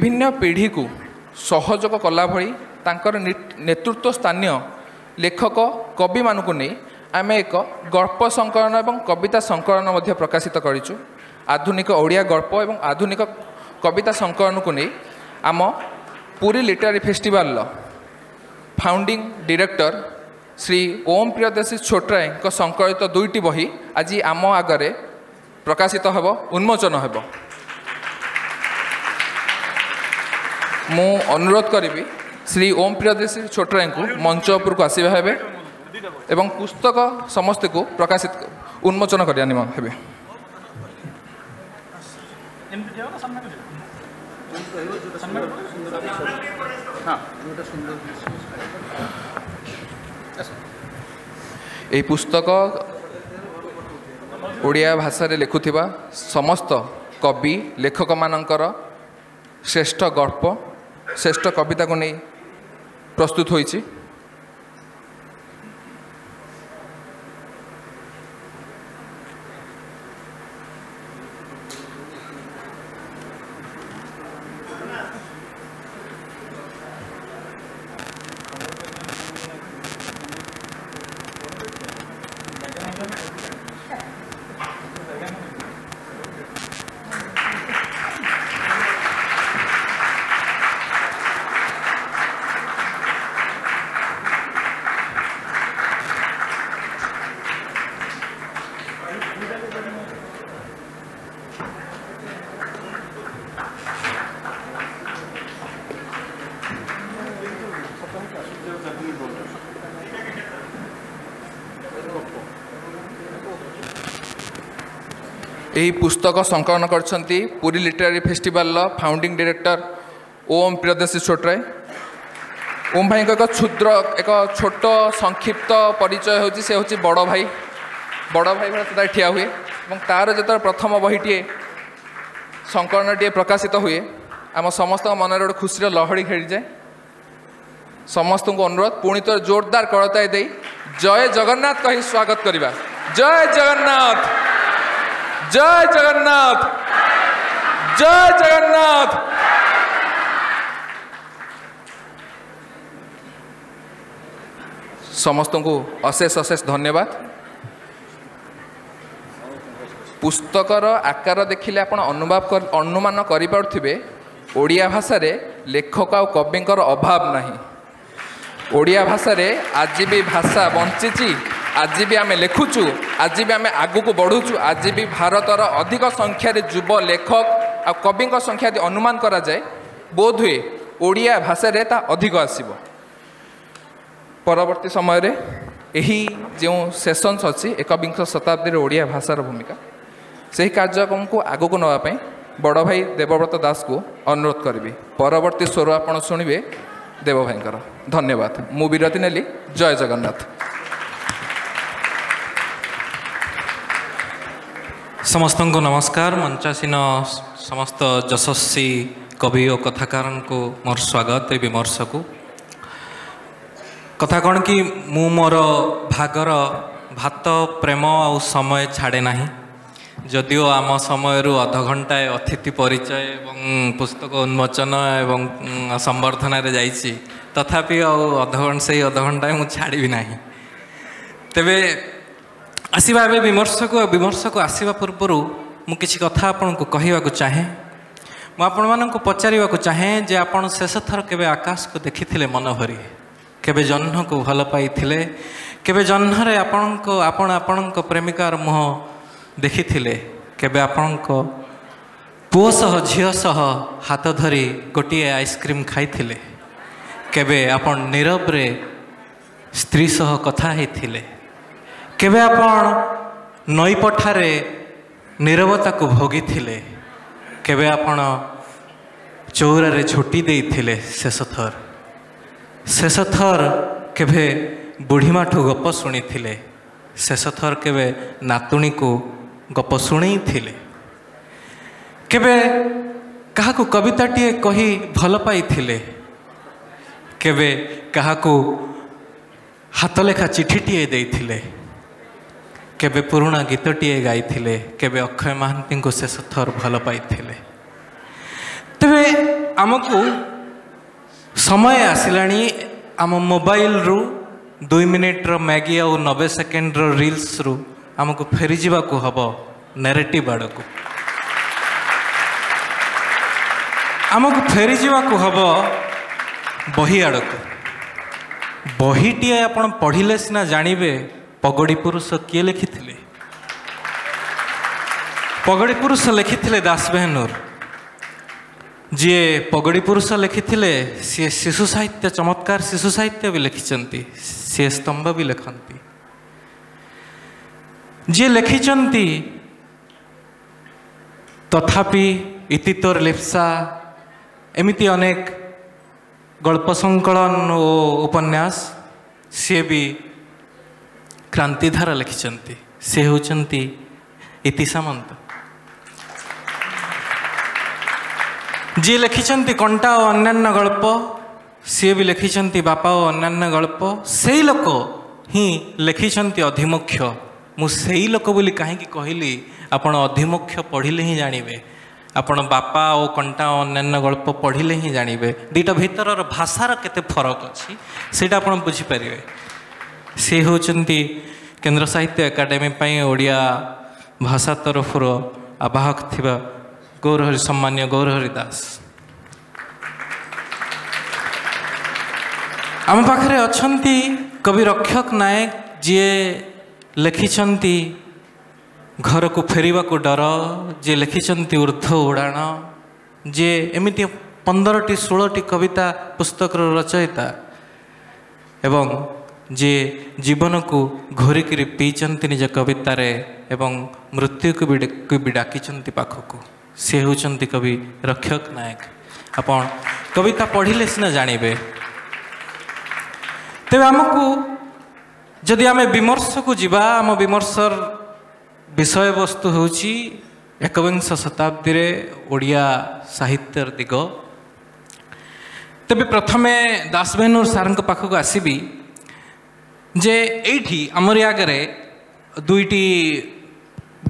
विभिन्न पीढ़ी को सहयोग कला भली तांकर नेतृत्व स्थानीय लेखक कवि मानक नहीं आम एक गल्प संकलन और कविता संकलन मध्य प्रकाशित करूँ। आधुनिक ओडिया गल्प और आधुनिक कविता संकलन को नहीं आम Puri literary festival founding director Shri Om Priyadarshi Chhotray संकलित दुईटी बही आज आम आगे प्रकाशित होब उन्मोचन होब। मु अनुरोध करी श्री ओम प्रियदर्शी छोटराय को मंच उपर को आसवा हेबे एवं पुस्तक समस्त को प्रकाशित उन्मोचन करिया हेबे। यही पुस्तक ओडिया भाषा रे लिखुथिबा समस्त कवि लेखक मानकर श्रेष्ठ गल्प श्रेष्ठ कविता को नहीं प्रस्तुत होइछि। यही पुस्तक संकलन करछंती Puri literary festival founding director Om Priyadarshi Chhotray. Om भाई एक क्षुद्र एक छोट संक्षिप्त परिचय होची से होची बड़ भाई भाई ठिया हुए तार जो प्रथम बहीटे संकलनटे प्रकाशित हुए आम समस्त मन गोटे खुशी लहड़ी खेली जाए। समस्त को अनुरोध पुणी तो जोरदार करताई दे जय जगन्नाथ कही स्वागत करवा। जय जगन्नाथ जय जगन्नाथ जय जगन्नाथ। समस्त को अशेष अशेष धन्यवाद। पुस्तकर आकार देखिले आपण अनुमान करिपारुथिबे ओडिया भाषा रे लेखक आ कविंकर अभाव नहीं। ओडिया भाषा रे आज भी भाषा बंची आज भी आम लिखुचु आज भी आम आगु को बढ़ुचु आज भी भारतर अधिक संख्यार युव लेखक आ कवि संख्या यदि अनुमान करा जाए बोध हुए ओडिया भाषा रे ता अधिक आसीबो। परवर्ती समय रे एही जो सेशन्स अच्छी एकविंश शताब्दी ओडिया भाषार भूमिका से कार्यक्रम को आगु को नापी बड़ भाई देवव्रत दास को अनुरोध करी। परवर्ती स्वर आपण शुणिबे देव भाईंकर। धन्यवाद। मु विरति नेली। जय जगन्नाथ। समस्त को नमस्कार। मंचासीन समस्त यशस्वी कवि और कथाकार को मोर स्वागत विमर्श को। कथा कौन कि मु मोर भागर भात प्रेम आ समय छाड़े ना जदिओ आम समय अध घंटाए अतिथि परिचय एवं पुस्तक उन्मोचन एवं संवर्धन जाइए तथापि से अध घंटाए मुझे छाड़ी ना। तेबे आसवा विमर्श को आसवा पूर्वर मु किसी कथा आपन को कहवा चाहे। मु आपण मानक पचार चाहे जे आपण शेष थर केबे आकाश को देखी मन भरी केबे जह्न को भल पाई केबे जह्न आपण प्रेमिकार मुह देखी केबे आपण पुओ सह झील सह हाथ धरी गोटे आइसक्रीम खाई केबे आपण नीरव रे स्त्री सह कथा होइथिले केबे आपण नई पठारे नीरवता को भोगी केबे आपण चौरारे झोटी देइथिले शेष थर केबे बुढ़ीमाठू गप शुणी शेष थर केबे नातुणी को गप शुणी केबे काहाकू कविताटीए कही भल पाई केबे काहाकू हाथलेखा चिठीटीए देइथिले केबे पुराणा गीतटीए गाइथिले केबे अक्षय महांती को शेष थर भल पाई तेबे आमको समय आसिलानी आम मोबाइल रु 2 मिनिट मैगी और 90 सेकेंड रील्स रु आमको फेरी जावा को हब नैरेटिव आड़ को आमको फेरी जावा को हब बही आड़ को बहीटी आपण पढ़िले सिना जानिबे पगड़ी पुरुष किए लिखिथिले पगड़ी पुरुष लिखिथिले दास बेहनूर जी पगड़ी पुरुष लिखिथिले सी शिशु साहित्य चमत्कार शिशु साहित्य भी लिखिचंती सी स्तंभ भी लिखंती जी लिखिचंती तथापि इतितोर लिप्सा एमिति अनेक गल्प संकलन और उपन्यास सी भी क्रांतिधारा लिखिचंती से होचंती इति सामंत जी लिखिचंती कंटा और अन्यान्य गल्प सी भी लिखिचंती बापा और अन्यान्य गल्प से लोक ही लिखिचंती अधिमुख्य मु सेई लोक बोली कहीं कहली आपण अधिमुख्य पढ़िले ही जानिबे आपण बापा और कंटा और अन्यान्य गल्प पढ़िले ही जानिबे दुईटा भीतर भाषार केते फरक अच्छी सेटा आपण बुझी परिबे से होचंती केंद्र साहित्य एकाडेमी पई ओडिया भाषा तरफ आवाहक थिबा गौरहरि सम्मान्य गौरहरि दास आम पाखरे अछंती कवि रक्षक नायक जी लिखिचंती घर को फेरिबा को डर जे लिखिचंती ऊर्ध्व उड़ाण जे एमिति 15टी 16टी कविता पुस्तक रचयिता एवं जे जीवन को घोरिकी पीचंती निज कवितार एवं मृत्यु को भी डाकिचंती पाखक से होचंती कवि रक्षक नायक आपण कविता पढ़िले सिना जानिबे तेबे आमको जदि आमे विमर्श को जीवा आम विमर्शर विषय वस्तु होची एकविंश शताब्दी रे ओडिया साहित्यर दिग तेबे प्रथमे दासबेहनूर सारंक पाखक आसीबी जे एठी हमर आगरे दुईटी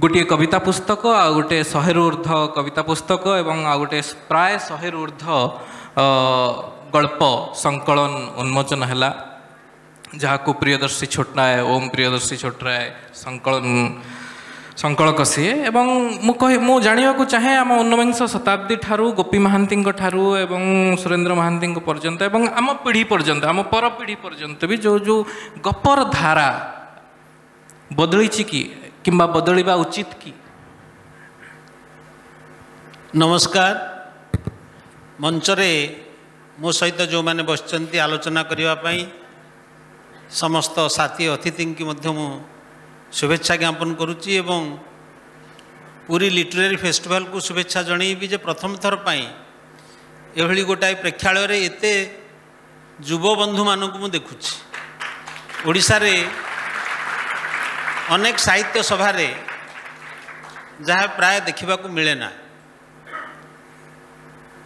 गोटे कविता पुस्तक आ गोटे 100 ऊर्ध्व कविता पुस्तक एवं आ गोटे प्राय 100 ऊर्ध्व गल्प संकलन उन्मोचन हैला जहाँ को प्रियदर्शी छोटराय ओम प्रियदर्शी छोटराय संकलक सी एवं मु जानिबा को चाहे आम 19 शताब्दी ठारू गोपी महांती ठारू एवं सुरेंद्र महांती पर्यंत एवं आम पीढ़ी पर्यंत आम पर पीढ़ी पर्यंत भी जो जो गपर धारा बदली कि किंबा बदलिबा उचित कि नमस्कार मंचरे मो सहित जो मैंने बसचंती आलोचना करने समस्त साथी अतिथि की मध्य मु शुभेच्छा ज्ञापन करुच्ची एवं पूरी लिटरेरी फेस्टिवल को शुभेच्छा जनईबी जे प्रथम थर पाई एभली गोटाए प्रेक्षालय रे एते युव बंधु मानक मु देखुची ओडिशा रे अनेक साहित्य सभा रे जहाँ प्राय देखा मिले ना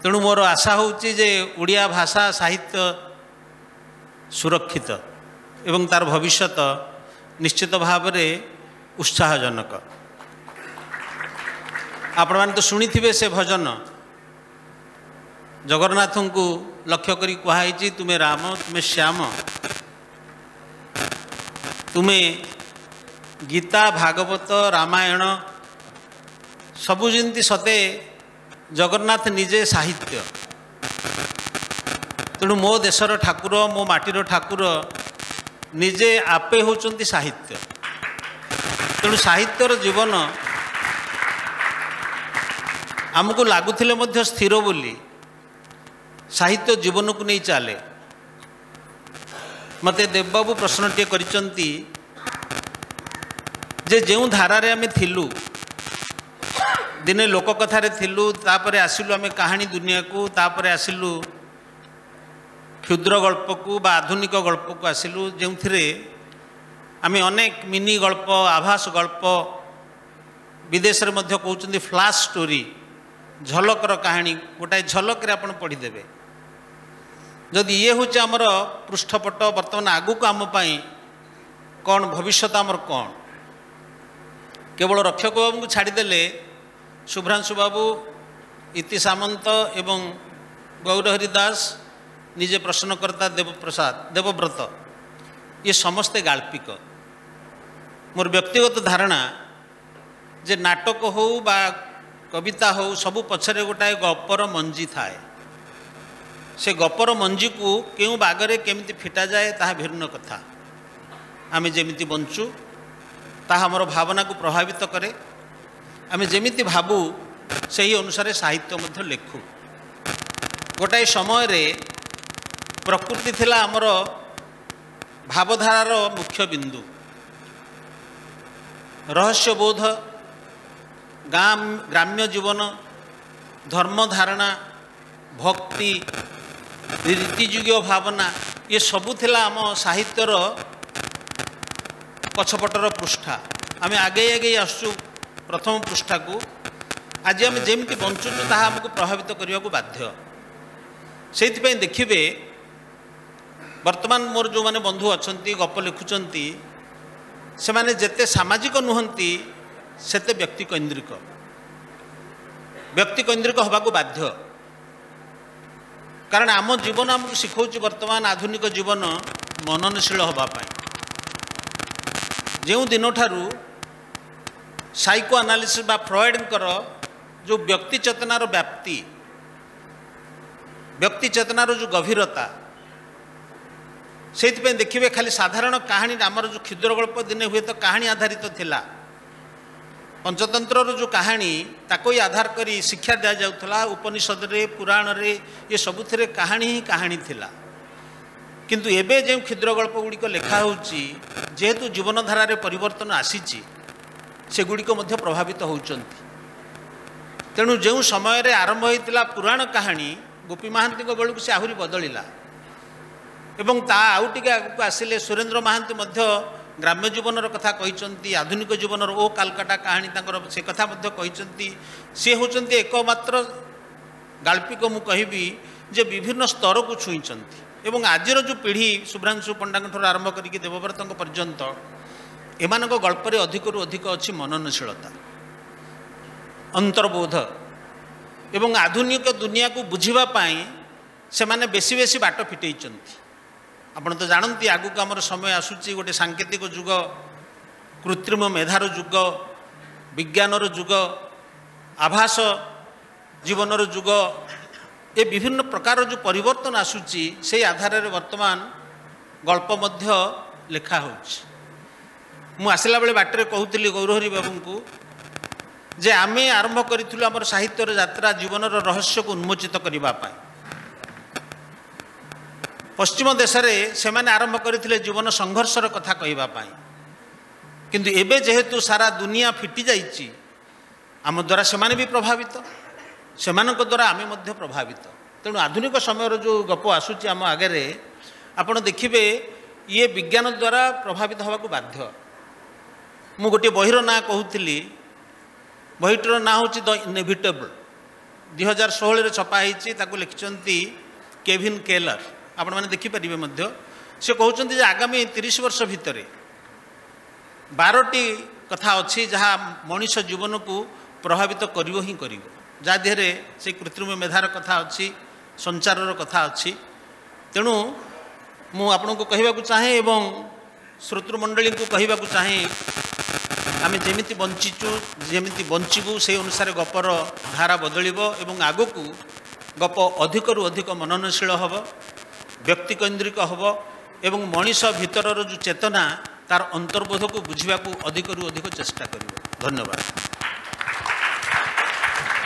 तेणु मोर आशा होची जे ओडिया भाषा साहित्य सुरक्षित एवं तार भविष्यत निश्चित भाव रे उत्साहजनक आपण माने तो शुणी थिबे से भजन जगन्नाथ को लक्ष्य करी कहुई तुम्हें राम तुम्हें श्याम तुम्हें गीता भागवत रामायण सबु जमी सते जगन्नाथ निजे साहित्य तेणु मो देशर ठाकुर मो माटीर ठाकुर निजे आपे होचंती साहित्य तेणु साहित्यर जीवन आमको लगुले मध्य स्थिर बोली साहित्य जीवन को नहीं चले मते देवबाबू प्रश्नटे करिचंती जे जो धारारे आमे थिलु दिने लोक कथारे थिलु तापरे आसिलु आमे कहानी दुनिया को तापरे आसिलु क्षुद्र गल्प को बा आधुनिक गल्प को आसिलु जो आमे अनेक मिनी गल्प आभास गल्प विदेश रे मध्य कहउचंदी फ्लैश स्टोरी झलकर कहानी गोटाए झलक रे आपण पढ़ीदेवे जदि ये हूँ आमर पृष्ठपट बर्तमान आगु को आम कौन भविष्य आमर कौन केवल रक्षक बाबू को छाड़देले शुभ्रांशु बाबू इति सामंत एवं गौरहरि दास निजे प्रश्नकर्ता देवप्रसाद देवव्रत ये समस्ते गाल्पिक मोर व्यक्तिगत धारणा जे नाटक हो बा कविता हो सबु पछरे गोटाए गपर मंजी थाए से गपर मंजी को केउ बागरे केमिति फिटा जाए ताहा भिन्न कथा आमे जेमिति बंचु ताहा हमर भावना को प्रभावित करे आमे जेमिति भाबू सही अनुसार साहित्य मध्य लेखु गोटाए समय रे प्रकृति थिला हमर भावधारार मुख्य बिंदु रहस्यबोध ग्राम्य जीवन धर्म धारणा भक्ति रीतिजुगीय भावना ये सबू थिला आम साहित्यर पछपटर पृष्ठा आमे आगे आगे आसु प्रथम पृष्ठा को आज आम जेमती बंचुचु ताहा हमको प्रभावित करने को बाध्य से देखिए वर्तमान मोर जो माने बंधु अच्छा गप लिखुंट से माने जेते सामाजिक नुहंती सेते व्यक्ति केन्द्रिक होबाकू बाध्य कारण आम जीवन आमको शिखौची वर्तमान आधुनिक जीवन मननशील होगापाई जो दिन ठारू साइको एनालिसिस बा फ्रॉयडकर जो व्यक्ति चेतनार व्याप्ति व्यक्ति चेतनार जो गभीरता से देखिए खाली साधारण कहानी आमर जो क्षुद्र गल्प दिने हुए तो कहानी आधारित थिला पंचतंत्र जो कहानी ताको ही आधार करी शिक्षा दिया जाउथला उपनिषद रे पुराण रे ये सबुथिरे कहानी ही कहानी थिला किंतु एबे जे क्षुद्र गल्प गुड़िक लेखा होची जेहेतु जीवनधारा रे परिवर्तन आसीची से गुड़िक मध्य प्रभावित होउचंती तेणु जो समय रे आरंभ होइतिला पुराण कहानी गोपी महांती बेलू से आहुरी बदलिला एवं ता आउ टिके आगु आसिले सुरेंद्र महांती मध्य ग्राम्य जीवनर कथा कहते आधुनिक जीवनर ओ कालकाटा कहानी तांकर से कथा मध्य कहते सी होचंती एकमात्र गाल्पिक मु कहबी जे विभिन्न स्तर को छुईचंती एवं आजिर जो पीढ़ी शुभ्रांशु पंडा आरंभ करके देवव्रत पर्यंत एमान गल्पर अधिक रु अधिक अच्छी मननशीलता अंतर्बोध एवं आधुनिक दुनिया को बुझापी से माने बेसी बेसी बाट फिटेइचंती आपण तो जानती आगु आमर समय आसूची गोटे सांकेतिक जुग कृत्रिम मेधार जुग विज्ञानर जुग आभास जीवनर जुग ये विभिन्न प्रकार जो परिवर्तन आसूची से आधार रे वर्तमान गल्प मध्य लेखा होछि मु आसला बेले बाटरे कहूली गौरहरि बाबू को जे आमे आरंभ करिथिलु हमर साहित्यर यात्रा जीवनर रहस्य को उन्मोचित करिबा पाई पश्चिम देश में से आरंभ करते जीवन संघर्षर कथा कहवाई किंतु एबे जेहेतु सारा दुनिया फिटी जाइए आम द्वारा से भी प्रभावित से द्वारा आमे मध्य प्रभावित तेणु आधुनिक समय जो गप आसूची आम आगे आपण देखिए ये विज्ञान द्वारा प्रभावित होगा बाध्य मु गोटे बहीर ना कहूली बहीटर ना हूँ द इनएविटेबल 2016 छपाई लिखिंट केविन केलर आपण मैंने देखिपारे मध्य से कहते आगामी 30 वर्ष भितर 12टी कथा अच्छी जहाँ मनीष जीवन को प्रभावित करिवो ही करिवो जा देहरे से कृत्रिम मेधार कथा अच्छी संचारर कथा अच्छी तेणु मु आपन को कहबा चाहे एवं श्रोतृमंडली को कहबा चाहे आमे जेमिति बंचीचु जेमिति बंचीबू से अनुसार गपर धारा बदलिबो एवं आगो को गप अधिक रु अधिक मननशील हब व्यक्ति केन्द्रिक हब एवं मनीष भितरर जो चेतना तार अंतर्बोध को बुझा अधिक रु अधिक चेष्टा करिवो। धन्यवाद।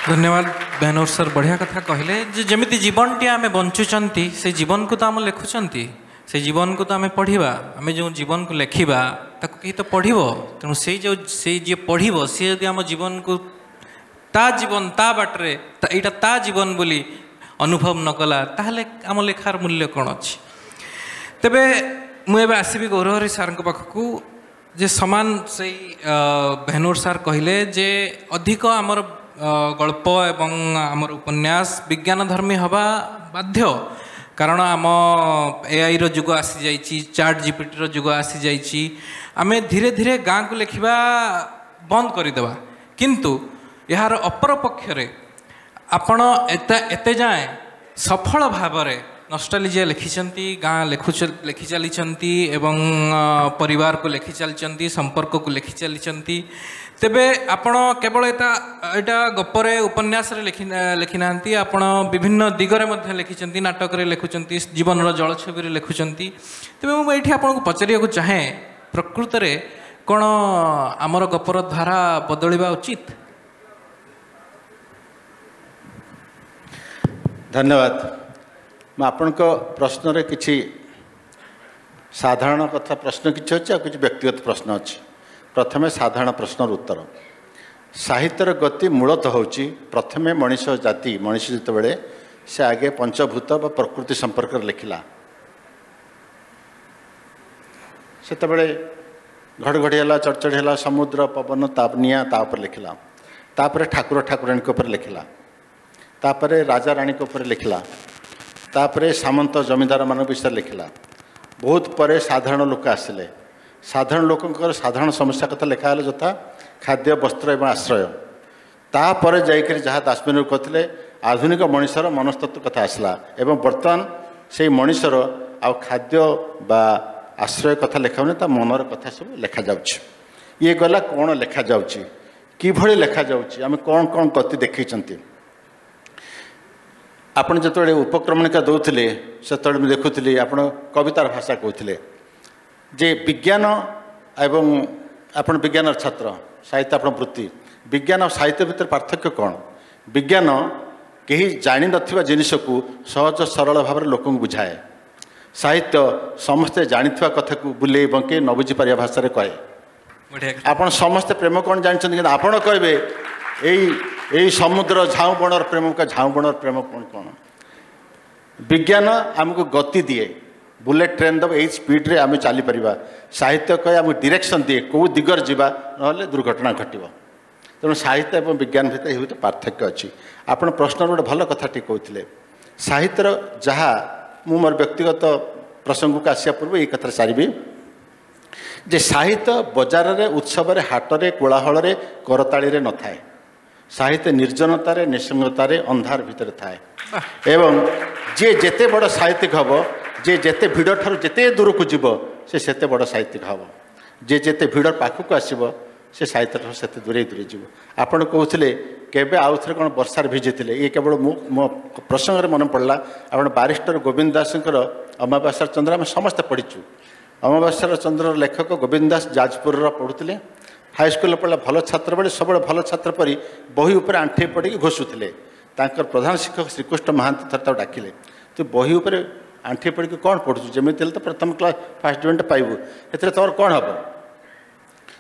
धन्यवाद बेनोर सर बढ़िया कथा कहले जे जेमिति जीवन टी आमे बंचुचंती से जीवन को तो आम लेखुचंती से जीवन को तो आमे पढ़िबा आमे जो जीवन को लेखिबा ताको कहीं तो पढ़िबो तेणु से जे पढ़िबो से यदि आम जीवन को ता जीवन ता बाटरे एटा ता जीवन बोली अनुभव न कला ताहले आम लेखार मूल्य कौन अच्छी तेबे मुझे आसबि गौरहरि सार पाखक जे समान से भेनूर सार कहले जे अधिक आमर गल्प एवं आमर उपन्यास विज्ञान धर्मी हवा बाध्य कारण आम एआई रो जुग आसी जाइछि चैट जीपीटी रो जुग आसी जाइछि आमे धीरे धीरे गाँ को लेखिबा बंद करदेवा किंतु यार अपर पक्षरे आपण एते जाए सफल भावरे नॉस्टैल्जिया लिखिछंती गाँ लिखि चली एवं परिवार को लिखि चली संपर्क को लिखि चली तेबे आपण केवल एटा गप्परे उपन्यास लिखि नांती आपण विभिन्न दिगरे मध्य लिखिछंती नाटक रे लिखुछंती जीवन रो जलछबी रे लिखुछंती तेबे मु एठी आपण को पचारिया को चाहे प्रकृत रे कोन हमर गप्पर धारा बदलिबा उचित। धन्यवाद। मैं आपण प्रश्न रे किछि साधारण कथा प्रश्न किछि अछि आ किछि व्यक्तिगत प्रश्न अछि। प्रथमे साधारण प्रश्नर उत्तर। साहित्यर गति मूलतः होछि प्रथमे मनीष जाति मनीष जितेबले से आगे पंचभूत व प्रकृति संपर्क लिखिला सेतबले घड़घड़ी है चढ़चढ़ी है समुद्र पवन निया तापर लिखिला तापर ठाकुर ठाकुराणी के ऊपर लिखिला तापर राजा राणी के ऊपर लिखिला तापर सामंत जमींदार मान विषय लिखिला बहुत परे साधारण लोक आसिले साधारण लोकंकर साधारण समस्या कथा लिखा जथा खाद्य वस्त्र एवं आश्रय तापर जाइकरी जहाँ दासमिन कहते आधुनिक मनीषर मनस्तत्व कथा आसला एवं बर्तमान से मनीषर आ खाद्य बा आश्रय कथा लिखाऊनी ता मनर कथा सब लिखा जाउछि। ये गला कौन लिखा जाउछि किभଳି लिखा जाउछि आमे कौन कौन गति देखैछंती आपण जतबे उपक्रमणिका दौले से देखुली आपण कवितार भाषा कहते जे विज्ञान एवं आपण विज्ञान छात्र साहित्य आपण वृत्ति विज्ञान और साहित्य भितर पार्थक्य कौन विज्ञान कहीं जानी नथिबा जिनिस को सहज सरल भाव लोक बुझाए साहित्य समस्ते जानिथिबा कथा को बुले बंके न बुझी पारिया भाषा रे कहे आपण समस्ते प्रेम कौन जानछन कि आपण कहबे एई समुद्र झाऊ बणर प्रेम का झाऊ बणर प्रेम कौन कौन विज्ञान आमको गति दिए बुलेट ट्रेन दब यही स्पीड रे आम चली परिबा साहित्य कहे आम डायरेक्शन दिए कौ दिगर जीवा ना दुर्घटना घटव तेणु साहित्य और विज्ञान भितर ये पार्थक्य अच्छी आपण प्रश्न गोटे भल कथाटी कहते साहित्यर जहाँ मु मोर व्यक्तिगत प्रसंग को आसिया पूर्व ये कथा सारी जे साहित्य बजार रे उत्सव हाट रे कोलाहल रे करताली न थाए साहित्य निर्जनतार निसंगतार अंधार भितर थाए एवं जे जेते बड़ साहित्यिक हम जे जेते भिड़ ठार जेते दूर को जीव से सेते बड़ साहित्यिक हम जे जेते भिड़ पाखक आसब से साहित्य ठार सेते दूरे दूरे जीव आपण कहते केबे आउ थे कौन वर्षार भिजिले ये केवल मो प्रसंग मन पड़ा आप बारिस्टर गोविंद दासकर अमावास्या चंद्र आम समस्ते पढ़ीचु अमावास्या चंद्र लेखक गोविंद दास जाजपुर पढ़ुले हाईस्कल पढ़ा भल छात्र बेले सब भल छात्र परी बही उपर आंठे पड़ी घोषुले प्रधान शिक्षक श्रीकृष्ण महांती थर डाकिले तु बही उपर आंठे पड़ी कौन पढ़ु जमी तो प्रथम क्लास फास्ट डिविजन पाइबू ए तोर कौन हम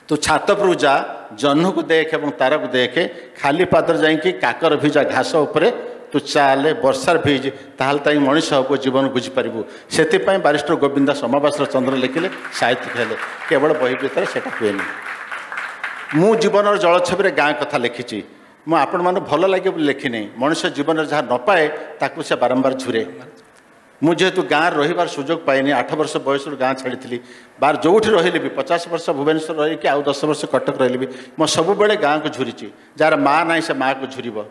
तू छात पर जा जह्न को देख और तार को देखे खाली पादर जाइए काकर भिजा घास उपरे तू चाले वर्षार भिज ताल ताई मनीष हम जीवन बुझीपारू से बारिस्टर गोविंद दास अमावास्या चंद्र लिखिले साहित्यिक हेले केवल बही भितर से हुए मु जीवन जलछबी गाँ कथा लिखी मु आपण मन भल लगे लिखिनी मनुष्य जीवन जहाँ न पाए ताकू से बारंबार झुरे मुझेतु गाँव रही सुजोग पाइनी 8 वर्ष बयस गाँ छाड़ी बार जो रही भी 50 वर्ष भुवनेश्वर रही आउ 10 वर्ष कटक रही भी मो सब बेले गाँ को झुरी जार माँ ना से माँ को झुर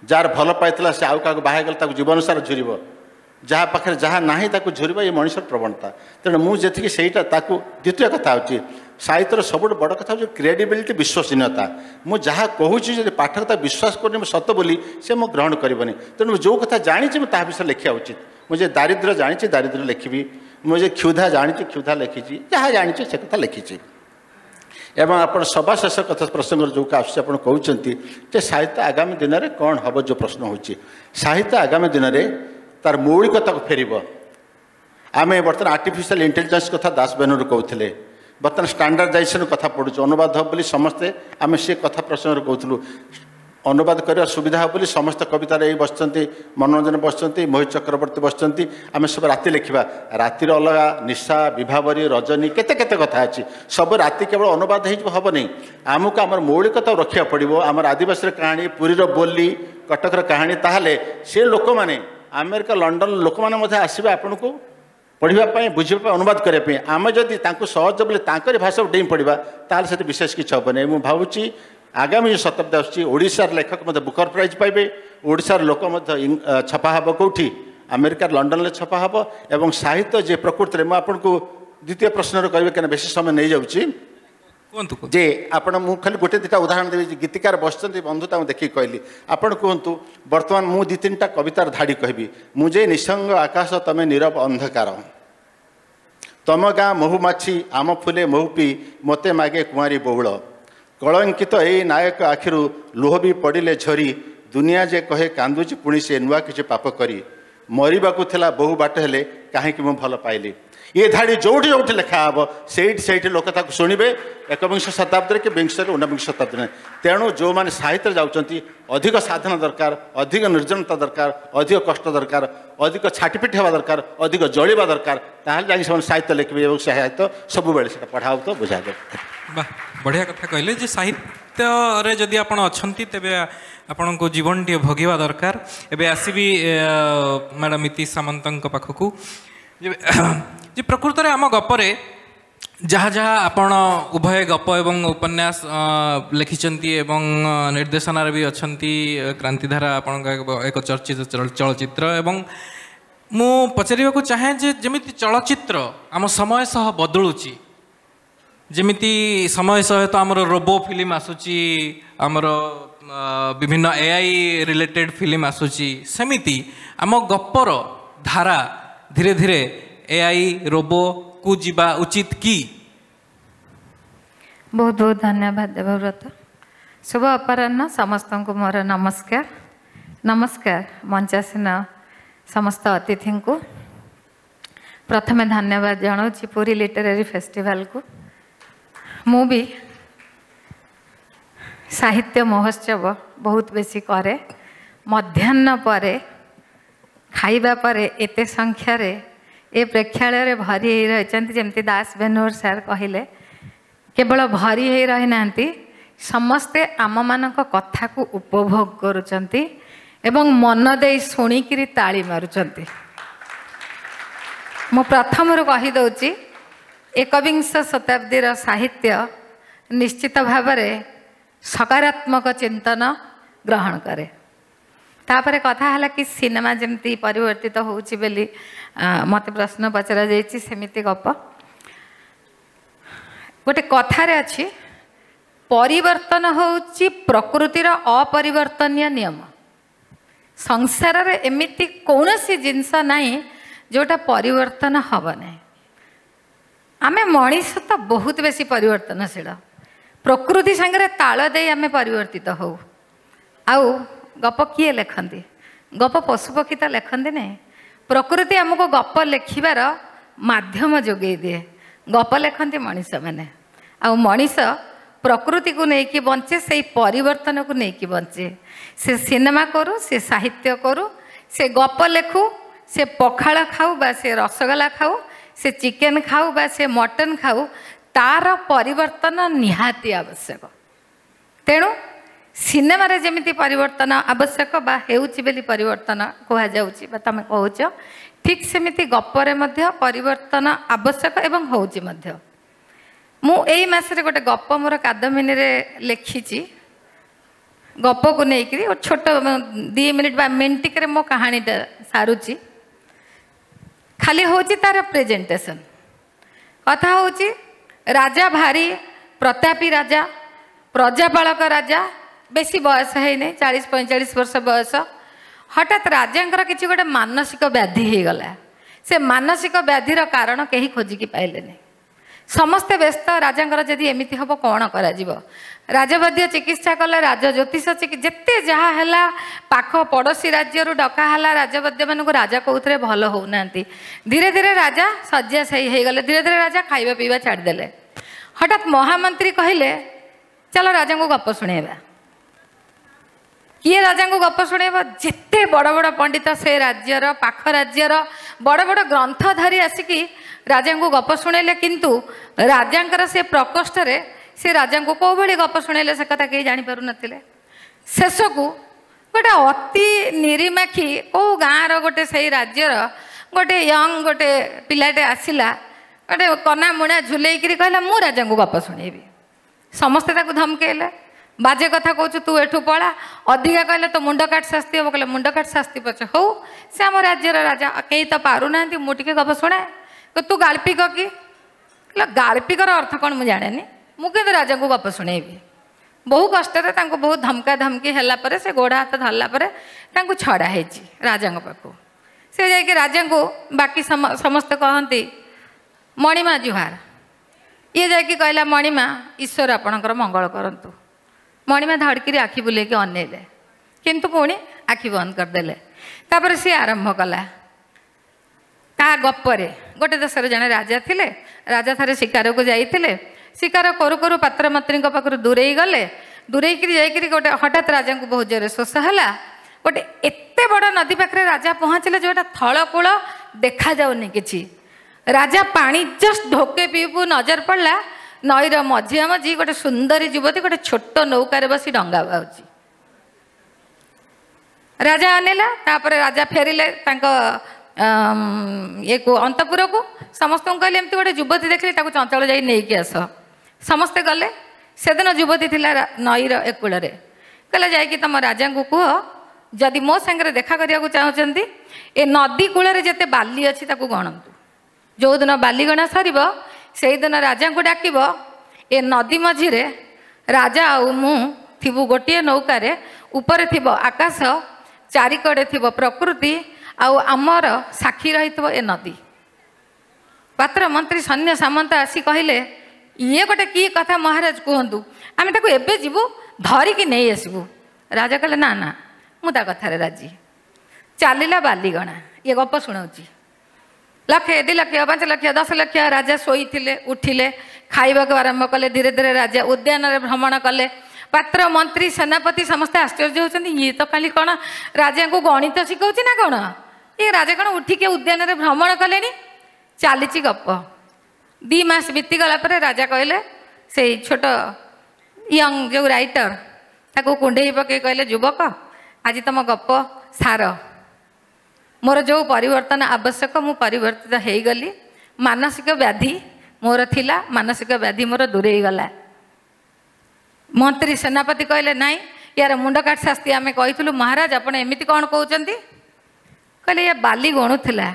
जार भल पाई से आउ क्या बाहर जीवन सारा झुर जहाँ पाखे जहाँ ना झुर ये मनुष्य प्रवणता तेणु मुझे सहीटा द्वितीय कथा हूँ साहित्यर सब बड़ कथा हूँ क्रेडिबिलिटी विश्वसनीयता मुझे जहाँ कहूँ जब पाठक विश्वास करनी सत बोली से मो ग्रहण करनी तेणु जो कथा जानी ता विषय लिखा उचित मुझे दारिद्र्य जानी दारिद्र्य लिखी मुझे क्षुधा जानी क्षुधा लिखी जहाँ जानी से कथा लिखी एवं आप सभा शेष कथा प्रसंग जो आप कहते साहित्य आगामी दिन में कौन हम जो प्रश्न हो साहित्य आगामी दिन में तार मौलिकता को फेर आम बर्तमान आर्टिफिशियल इंटेलिजेंस कथा दास बेनूर कहते बर्तमान स्टैंडर्डाइजेशन कथा पढ़ुँ अनुवाद हम बोली समस्ते आम से कथा प्रसंग कहूँ अनुवाद करने सुविधा हो बोली समस्त कवितार यही बसती मनोरंजन बसती मोहित चक्रवर्ती बसती आम सब राति लिखा रातिर अलग निशा विभावरी रजनी केते केते कथा अच्छी सब राति केवल अनुवाद हो नहीं आमको आम मौलिकता रखा पड़ो आम आदिवासी कहानी पुरीर बोली कटकर कहानी ताहले से लोक मैंने अमेरिका लंडन लोक मैंने आसवे आपण को पढ़ापी बुझापी अनुवाद करने आम जदि सहज बोले भाषा डेई पड़ा ताल से विशेष किसी हेनी मुझे भावुँ आगामी जो शताब्दी आसूँ ओडिशार लेखक मध्य बुकर प्राइज पाइबे ओडिशार लोक मध्य छपा हम कौटी अमेरिकार लंडन में छपा हम एवं साहित्य जे प्रकृति में आपन को द्वितीय प्रश्न कहे क्या बेसी समय नहीं जाऊँगी जे आपण मु खाली गोटे दुटा उदाहरण देवी गीतिकार बसते बंधु देखिए कहली आपण कहतु बर्तमान मु दि तीन कवितार धाड़ी कहबी मुझे निसंग आकाश तमें नीरव अंधकार तम गाँ महुमाछी आम फुले महुपी मते मागे कुआरी बहुल कलंकित यही नायक आखिरु लुह भी पड़े झरी दुनिया जे कहे कांदुची पुणी से नुआ किसी पाप करी मरवाकू थिला बहु बाट हेले कहीं मु भल पाइली ये धाड़ी जोटी जोटी लिखा हम से लोक शुणे एकविंश शताब्दी कि विंश ऊनविंश शताब्दी में तेणु जो मैंने साहित्य जाऊँगी अधिक साधना दरकार अधिक निर्जनता दरकार अधिक कष्ट दरकार अधिक छाटिपिटी हवा दरकार अधिक जलिबा दरकार ताहले जाके साहित्य लिखे और साहित्य सब बेले से पढ़ाओ तो बुझा जाए। वाह बढ़िया कथा कहले जे साहित्य रे जदि आपण अछंती तेबे आपण को जीवन टी भोगिबा दरकार। एबे आसीबी मैडम इति सामंतଙ୍କ पाखकू जे प्रकृत में आम गपरे जहाँ जहाँ आपण उभय गप एवं उपन्यास लिखिंट एवं निर्देशन भी अच्छा क्रांतिधारा आपण एक चर्चित चलचित्र एवं मु पचार चाहे जे जमिति चलचित्र आम समय सह बदलुची जमिति समय सहित आमर रोबो फिल्म आसूची आमर विभिन्न AI रिलेटेड फिल्म आसूची सेमिति आम गपर धारा धीरे धीरे AI रोबो को जीवा उचित की। बहुत बहुत धन्यवाद देवव्रत। शुभ अपराह्न समस्त को मोर नमस्कार। नमस्कार मंचासीन समस्त अतिथि को प्रथम धन्यवाद जनाऊँ पुरी लिटरेरी फेस्टिवल को। मु भी साहित्य महोत्सव बहुत बेसी करे मध्याह्न पर खाइबा पर एते संख्यार ए प्रेक्षालय भरी रही जमती दास बेनूर सार कहले केवल भरी हो रही ना समस्ते आम मान कथा को उपभोग करुचंती एवं मन दे शुणिकी ताली मारुचंती। मु प्रथम कहीदे एकविंश शताब्दीर साहित्य निश्चित भाव सकारात्मक चिंतन ग्रहण करे। तापर कथा है कि सिनेमा जमती परिवर्तित होउछि बेली मत प्रश्न पचरा जाइछि सेमिति गप गोटे कथार अच्छी परिवर्तन होउछि प्रकृतिर अपरिवर्तनीय नियम। संसार रे एमिति कौनसी जिनस नहीं जोटा परिवर्तन हब नहीं। आमे मनीष तो बहुत बेसी परिवर्तनशील प्रकृति संगे ताल दे आमे परिवर्तित हो। आउ गप किए लिखती गप पशुपक्षी तो लिखती नहीं प्रकृति आमको गप लिखार माध्यम जोगे दिए गप लिखती मनीष मैंने आउ मनीष प्रकृति को लेकिन बंचे से परिवर्तन को लेकिन बंचे से सिनेमा करू से साहित्य करू से गप लिखु से पखाड़ खाऊ बा से रसगोला खाऊ से चिकेन खाऊ बा से मटन खाऊ तार परिवर्तन निहाती आवश्यक। तेणु सिनेमा रे जमिति परिवर्तन आवश्यक बा हेउछि बेली परिवर्तन कहा जाउछि बा तमे कहउछ ठीक सेमिति गप्परे मध्य परिवर्तन आवश्यक एवं होउछि मध्य। मु एई मासरे गोटे गप मोर कादमिनी रे लिखिछि गप को नेकरी और छोट 2 मिनिट बा मिनटिक रे मो कहानीटा सारुछि खाली होउछि तार प्रेजेंटेशन कथा होउछि राजा भारी प्रतापी राजा प्रजापालक राजा बेसी बयस है नहीं 40-45 वर्ष बयस हठात राजा किसी गोटे मानसिक व्याधि हो गला से मानसिक व्याधिर कारण कहीं खोजिकी पाइले नहीं समस्ते व्यस्त राजा जदि एमती हम कौन कर राजवैद्य चिकित्सा कला राज ज्योतिष जिते जहाँ है पाख पड़ोशी राज्य डकाला राजवैद्य मानक राजा कौथे भल होना धीरे धीरे राजा शଯ୍याशायी हो गले धीरे धीरे राजा खाइबा पीवा छाड़देले हठात महामंत्री कहले चलो राजा को गप शुणेबा किए राजा को गप शुणेब जिते बड़ बड़ पंडित से राज्यर पाख राज्यर बड़ बड़ ग्रंथ धरी आसिकी राजा को गप शुणेले किंतु राजा से प्रकोष्ठ रे से राजा को कौ भाई गप शुणेले से कथा कहीं जापर नथिले शेष को गोटे अति निरीमाखी कौ गाँव रोटे से राज्यर गोटे यंग गोटे पिलाटे आसला गोटे कना मुणा झुलेक कहला मु राजा को गप शुणेबी समस्ते धमकेले बाजे कथा कहूँ तू एठू पला अधिका कहले तो मुंड काट शास्ति हम कहले मुंड काट शास्ति पचे हौ से आम राज्यर राजा कहीं तो पारु ना मुझे गप शुणाए तू गाल्पिक कि गाल्पिकर अर्थ कौन मुझे जाने मुझे राजा को गप शुणेबी बहु कष्ट बहुत धमका धमकी है से गोड़ हाथ धरला छड़ा है राजा पाखु से जाकि राजा को बाकी समस्ते कहती मणिमा जुहार ये जाकि कहला मणिमा ईश्वर आपणकर मंगल करंतु मणिमा धड़की आखि बुलेकी अनेले किंतु पुणी आखि बंद करदेले तापर सी आरंभ कला का गप्परे गोटे देशर जड़े राजा थिले राजा थारे शिकार को जाइथिले शिकार करू करू पात्र मंत्री पाखु दूरे गले दूरे जाकि गोटे हठात राजा को बहुत जोर शोष है गोटे एते बड़ नदी पाखे राजा पहुँचले जोटा थलकूल देखा जाऊनी किछि राजा पानी जस्ट ढोके पीबू नजर पड़ला नईर मझिया मझी गोटे सुंदरी युवती गोटे छोट नौकार बसी डंगा बाउची राजा अनेला तापर राजा फेरिले ये को अंतपुर को समस्त कहले एमती गोटे युवती देखले ताको चंचल जाई नहीं कि आस समस्ते गले से दिन युवती थिला नईर एकूल कहले जाइए तुम राजा को कह जदि मो सांगे देखा करने चाहते ए नदी कूल जिते बाली अच्छी गणतु जो दिन बाली गणा सर से दिन राजा को डाक ए नदी मझीरे राजा आउ मु थिबु गोटे नौकार ऊपर थिबो आकाश चारिकड़े थिबो प्रकृति आउ आमर साक्षी रही ए नदी पात्र मंत्री सैन्य सामंत आसी कहले ये गोटे कि कथा महाराज कहतु आम ताको एबे जीवु धरिकी नहीं आसबू राजा कहले ना ना मुता कथारे राजी चलला बालीगणा ये गप शुणाऊँ लक्षे 2 लाख 5 लाख 10 लाख राजा शोई उठिले खाइबा आरंभ कले धीरे धीरे राजा उद्यान भ्रमण कले पात्र मंत्री सेनापति समस्ते आश्चर्य होती ये तो खाली कौन राजा को गणित शिखाऊँ ना कौन ये राजा कौन उठिके उद्यान भ्रमण कले चली गप 2 मास बीतीगला राजा कहले से छोट यंग जो राइटर ताको कुंडे पकई कहले युवक आज तुम गप सार मोर जो परिवर्तन आवश्यक मु परिवर्तित हो गली मानसिक व्याधि मोर थिला मानसिक व्याधि मोर दूरे गला मंत्री सेनापति कहले नाई यार मुंड काट शास्ति आम कही महाराज आपण एमती कौन कहते कहले ये बाली गणुला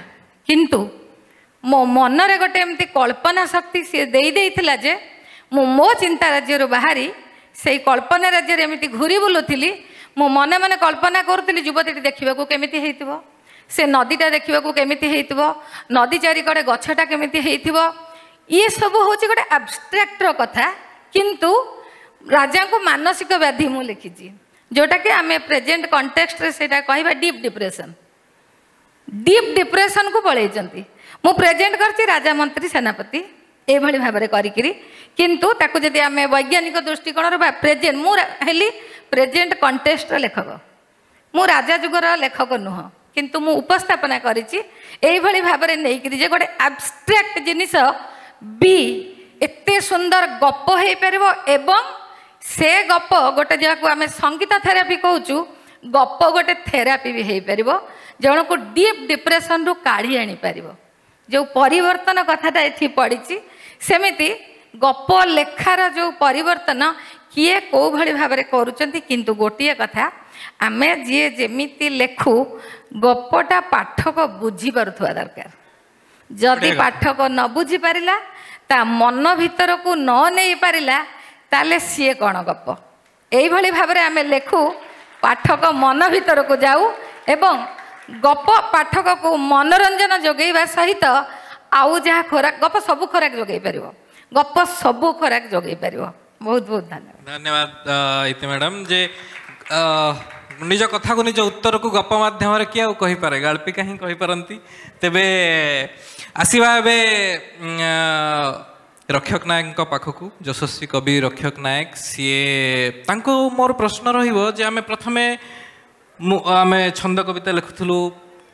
किंतु मो मनरे गोटे एमती कल्पना शक्ति सी देइथिला जे मो चिंता राज्य बाहरी से कल्पना राज्य एमती घूरी बुलूली मो मने मने कल्पना करुली युवती देखा केमिति हेइथिबो से नदीटा देखा केमिति हेइथिबो नदी चारिकड़े गछटा केमिति हेइथिबो ये सब हूँ गोटे एब्स्ट्रैक्टर कथा किंतु राजा को मानसिक व्याधि मु लिखी जोटा कि आम प्रेजेंट कंटेक्स्ट रे सेटा कहबा डीप डिप्रेशन को पलैचंती मु प्रेजेंट करछि राजा मंत्री सेनापति एभली भाबरे करिकिरी किंतु ताकू जदि आम वैज्ञानिक दृष्टिकोण प्रेजेंट मु हेली प्रेजेंट कंटेक्स्ट लेखक मु राजा जुगर लेखक नुह किंतु मु उपस्थापना करिछि एभली भाबरे नेइकिरी जे गोटे एब्स्ट्रैक्ट जिनिस बी एते सुंदर गप हो पारिबो एवं से गप गोटे जहाँ आम संगीत थेरापी कहूँ गप गोटे थेरापी भी हो पार जन को डीप डिप्रेशन रु काढ़ी आनी पार जो परिवर्तन कथाटा ये पड़ी सेमिति गप लेखार जो परिवर्तन किए कौ भली भाव में करुँच किंतु गोटे कथा आम जी जेमिति लेखु गपटा पाठक बुझी पारुथुवा दरकार जदि पाठक न बुझी पारिला ता मन भीतर को न नहीं पारिला ताले सीए कौन गप यही भाव में आम लेखु पाठक मन भीतर को जाऊ एवं गप पाठक को मनोरंजन जोगेवा सहित आउ जहाँ खोराक गप सबू खोराक जोगई पार गप सबू खोराक जोगई पार बहुत बहुत धन्यवाद धन्यवाद इति मैडम जे निज कथा को निज उत्तर को गप माध्यम किए कही पारे गाल्पिका ही कही पारंती तेबे आसीबा एबे रक्षक नायक पाखक यशस्वी कवि रक्षक नायक सीए तांको मोर प्रश्न रहिबो जे आमे प्रथमे आमे छंद कविता लिखुथलु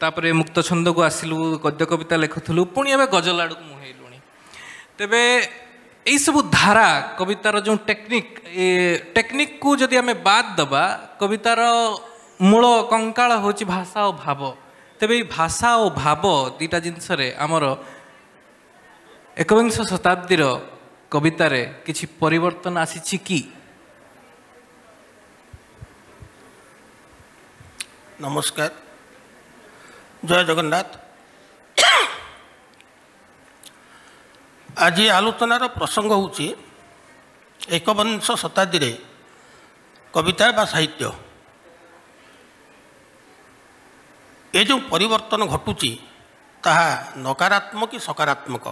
तापरे मुक्त छंद को आसिलु गद्य कविता लिखुथलु पुणी एबे गजल आडू मुहेलुनी तेबे यही सब धारा कवितार जो टेक्निक को जदि आमे बाद दबा कवितार मूल कंकाल होची भाषा और भाव तेबे भाषा और भाव दीटा जिनस आमर एकविंश शताब्दीर कवितार किछि परिवर्तन आसी कि नमस्कार, जय जगन्नाथ। आज आलोचनार प्रसंग होची एकविंश शताब्दी रे कविता बा साहित्य। ये जो परिवर्तन घटुची ताहा नकारात्मक कि सकारात्मक,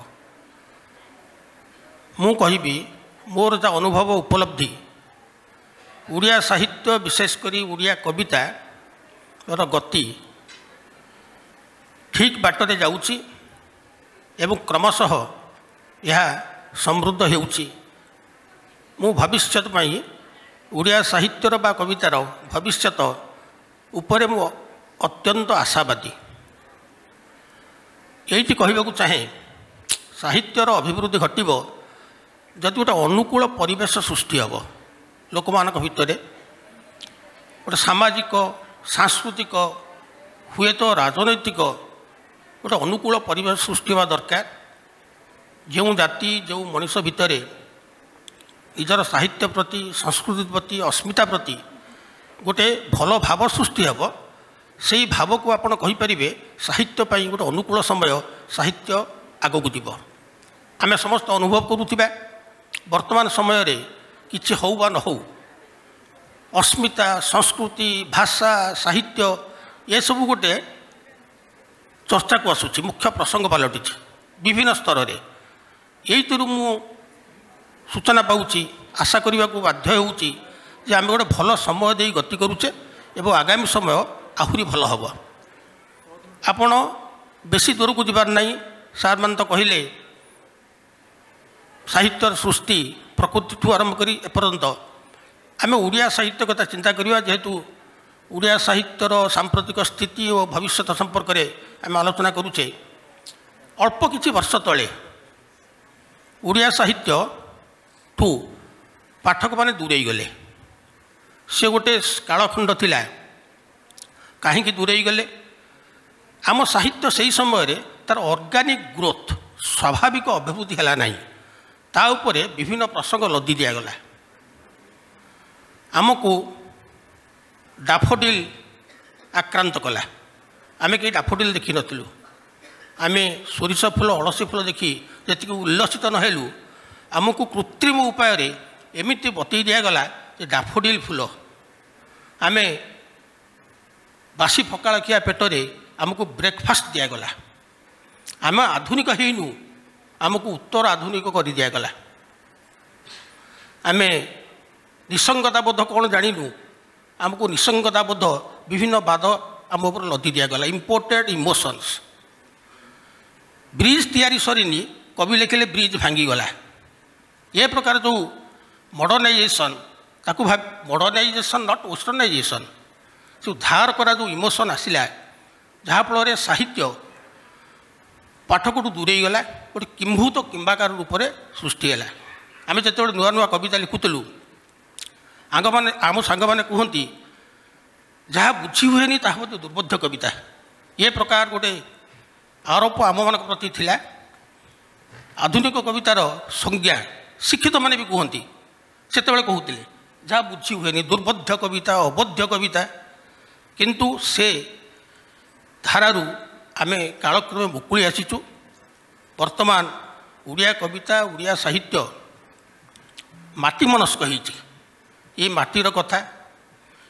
मु कहिबी मोर जा अनुभव उपलब्धि उड़िया साहित्य विशेषकर उड़िया कविता गति ठीक बाटरे जाउची एवं क्रमशः यह समृद्ध हेउची। मु भविष्यत में उड़िया साहित्यर बा कवितार भविष्यत उपरे मु अत्यंत आशावादी। यही कहवाक चाहे साहित्यर अभिवृद्धि घटब जदि गोटे अनुकूल परिवेश सृष्टि हम लोक मान भितर गोटे सामाजिक सांस्कृतिक हुए तो राजनैतिक गोटे अनुकूल परिवेश सृष्टि होगा दरकार। जो जाति जो मनीष भितर निजर साहित्य प्रति संस्कृति प्रति अस्मिता प्रति गोटे भल भाव सृष्टि हम से भाव को आपण कहींपारे साहित्य पाई गोटे अनुकूल समय साहित्य आगक जीव। आम समस्त अनुभव करुवा वर्तमान समय रे किछि हौ बा न हौ अस्मिता संस्कृति भाषा साहित्य ये सब गोटे चर्चा को आसूची मुख्य प्रसंग पलटि विभिन्न स्तर रे। यही मु सूचना पाऊँची आशा करने को बाध्य होउची जे आम गोटे भल समय दे गति करुचे एवं आगामी समय आहुरी भल हम। आपण बेसी दूर को जीवार नहीं। सार मान तो कहले साहित्य सृष्टि प्रकृति ठू आरंभ करी एपर्यंत आम ओडिया साहित्य कथा चिंता करवा जेहेतु ओडिया साहित्यर सांप्रतिक स्थिति और भविष्य संपर्क में आम आलोचना करुचे। अल्प किछि वर्ष तले ओडिया साहित्य ठू पाठक माने दूरेई गले। से गोटे कालखंड थिला कहीं दूरेई गले। आम साहित्य से समय रे तार ऑर्गेनिक ग्रोथ स्वाभाविक अभिवृद्धि है ना ता उपरे विभिन्न प्रसंग लदी दिगला। आमको डाफोडिल आक्रांत कला। आमे कहीं डाफोडिल देखी नथिलु। आमे सोरिष फूल अड़सी फूल देखी जी उल्लसित नहेलु आमको कृत्रिम उपाय एमती बतई दिगला जे डाफोडिल फूल आमे बासी फकाल खिया पेटरे आमको ब्रेकफास्ट दिगला। आम आधुनिक हेनु आमको उत्तर आधुनिक कर दिगला। आमे निसंगता बोध कौन जानू आमको निसंगता बोध विभिन्न बाद आम उपर लदी दिगला। इम्पोर्टेड इमोशंस ब्रिज तैयारी सरनी कवि लिखिले ब्रिज भांगीगला। ये प्रकार जो मॉडर्नाइजेशन ताकू मॉडर्नाइजेशन नॉट वेस्टर्नाइजेशन जो धार करा जो इमोशन आसला जहाँफल साहित्य पाठक दूरे गला गोटे किंभूत किंबाकार रूप से सृष्टि है। आम जो नुआ नुआ कविता लिखुलु आग मैंने आम सांग मैंने कहती जहाँ बुझी हुए ता मध्य दुर्बोध्य कविता। ये प्रकार गोटे आरोप आम मान प्रति थिला। आधुनिक कवितार संज्ञा शिक्षित मैंने भी कहती से कहते जहाँ बुझी हुए दुर्बोध्य कविता अबोध्य कविता किंतु से धारारू आमे कालक्रमे मुकुली आसीचु। वर्तमान उड़िया कविता उड़िया साहित्य माटी मनस्क होइछि। ये माटीर कथा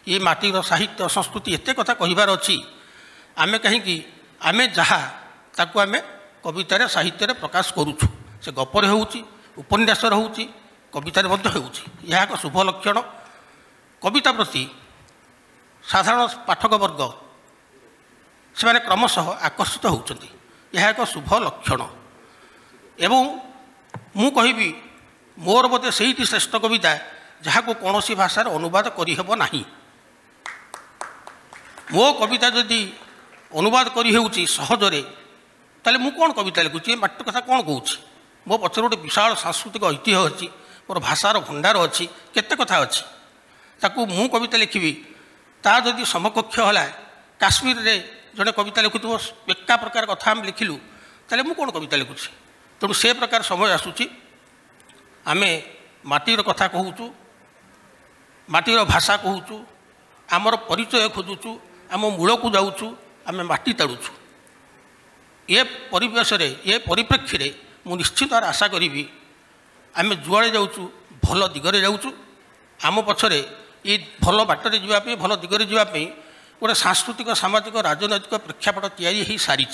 ये माटीर साहित्य संस्कृति एते कथा कहिबार अछि आमे कहीं आमे जहा ताकू आमे कवितार साहित्य प्रकाश करूछु। से गपर होउछि उपन्यास होउछि कवितार मध्य होउछि। यह एक शुभ लक्षण। कविता प्रति साधारण पाठक वर्ग से माने क्रमशः आकर्षित होउछन्ति। यह एक शुभ लक्षण। एवं मु कहिबी मोर बोधे सेही श्रेष्ठ कविता जहाँ को कौन सी भाषार अनुवाद करिहेब नाही। मो कविता जदि अनुवाद करि हेउछि सहजरे ताले मु कौन कविता लिखुछि माटी कथा कौन कहूछि। मो पछर गोटे विशाल सांस्कृतिक ऐतिह्य अच्छी मोर भाषार भंडार अच्छी केते कथा अच्छी ताकू मु कविता लिखिबी ता जदि समकक्ष होला काश्मीर रे जड़े कविता लिखुव एका प्रकार कथा आम लिखिलु ताले मु कौन कविता लिखुछि। तेणु से प्रकार समय आसूची आमे माटीर कथा कहूचु माटीर भाषा कहूचु आमर परिचय खोजुचु आम मूलक जाऊँ आम माटी ताड़ुछु ए परिवेश ए परिप्रेक्षी मु निश्चित आशा करी आम जुआड़े जाऊँ भल दिगरे जाऊँ आम पछरे ये भल बाटर जावाई भल दिगरे जावाई गोटे सांस्कृतिक सामाजिक राजनैतिक प्रेक्षापट या सारी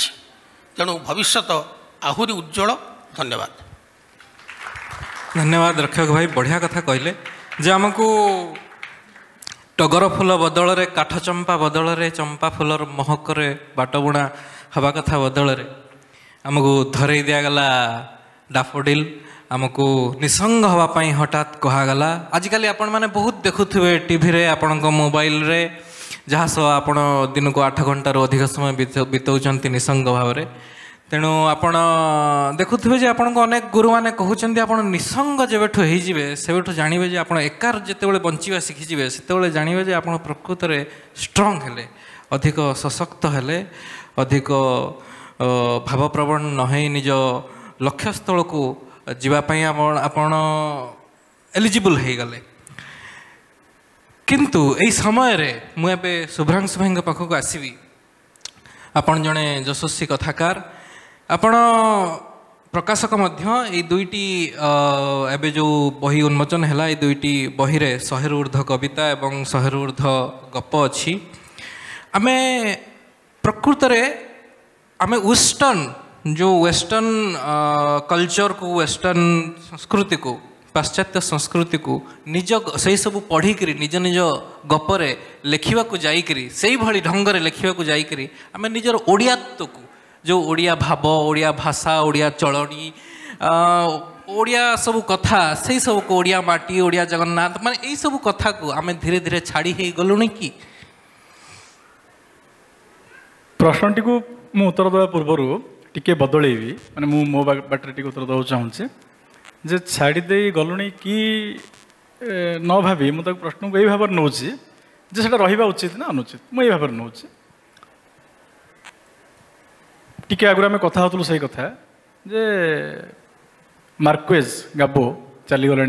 तेणु भविष्य आहुरी उज्जवल। धन्यवाद। धन्यवाद रक्षक भाई बढ़िया कथा कहले जे आमको टगर फूल बदल रे काठ चंपा बदल रे चंपा फूलर महकरे बाट बुणा हवा कथा बदल रे आमको धरई दिगला डाफोडिल आमको निसंग हवापाई हठात कहगला। आजिकल आपण मैंने बहुत देखुवे टीवी रे आपण मोबाइल रे जहाँ सब आपण दिन को 8 घंटार अधिक समय बिताऊँ निसंग भाव में तेणु आपण देखुवे जे आपण को अनेक गुरु मैंने कहते आप निसंग जेबेठु होइजिबे सेबेठु जानिबे जे आपण एकार जेतेबेले बंचिबा शिखिजिबे सेतेबेले जानिबे जे आपण प्रकृत रे स्ट्रांग हेले अधिक सशक्त हेले अधिक भावप्रवण नहे निज लक्ष्यस्थल को जीवापाई आपण एलिजिबल हो गले। किंतु यही समय रे मुझे शुभ्रांशु भाई पाखक आसबि आपण जड़े यशस्वी कथाकार आपण प्रकाशक मध्य दुईटी एबे जो बही उन्मोचन है ये दुईटी बही रे 100 ऊर्ध्व कविता एवं 100 ऊर्ध्व गप अच्छी आमे प्रकृत रे आमे वेस्टर्न जो वेस्टर्न कल्चर को वेस्टर्न संस्कृति को पाश्चात्य संस्कृति को निज से सब पढ़ी निज निज गपरे लेखा जाइकरी से भली ढंग से लेखा जाइकरी आम निजर ओडियात्व को जो ओडिया भाव ओडिया भाषा ओडिया चलनी ओडिया सब कथा से सब को ओडिया माटी ओडिया जगन्नाथ माने यही सब कथा को आम धीरे धीरे छाड़ी हो गलुनी कि प्रश्नटी को मु उत्तर देवा पूर्व टिके बदलैबी माने मु मो बाटर टिके उत्तर देवा चाहूँचे जे छाड़ी दे गलुणी कि न भावी मुझे प्रश्न को यही भाव नौ जे रहा उचित ना अनुचित मुझे भाव नौ टिके आगुरी आम कथा होतलु सही कथा जे मार्क्वेज गाबो चलीगला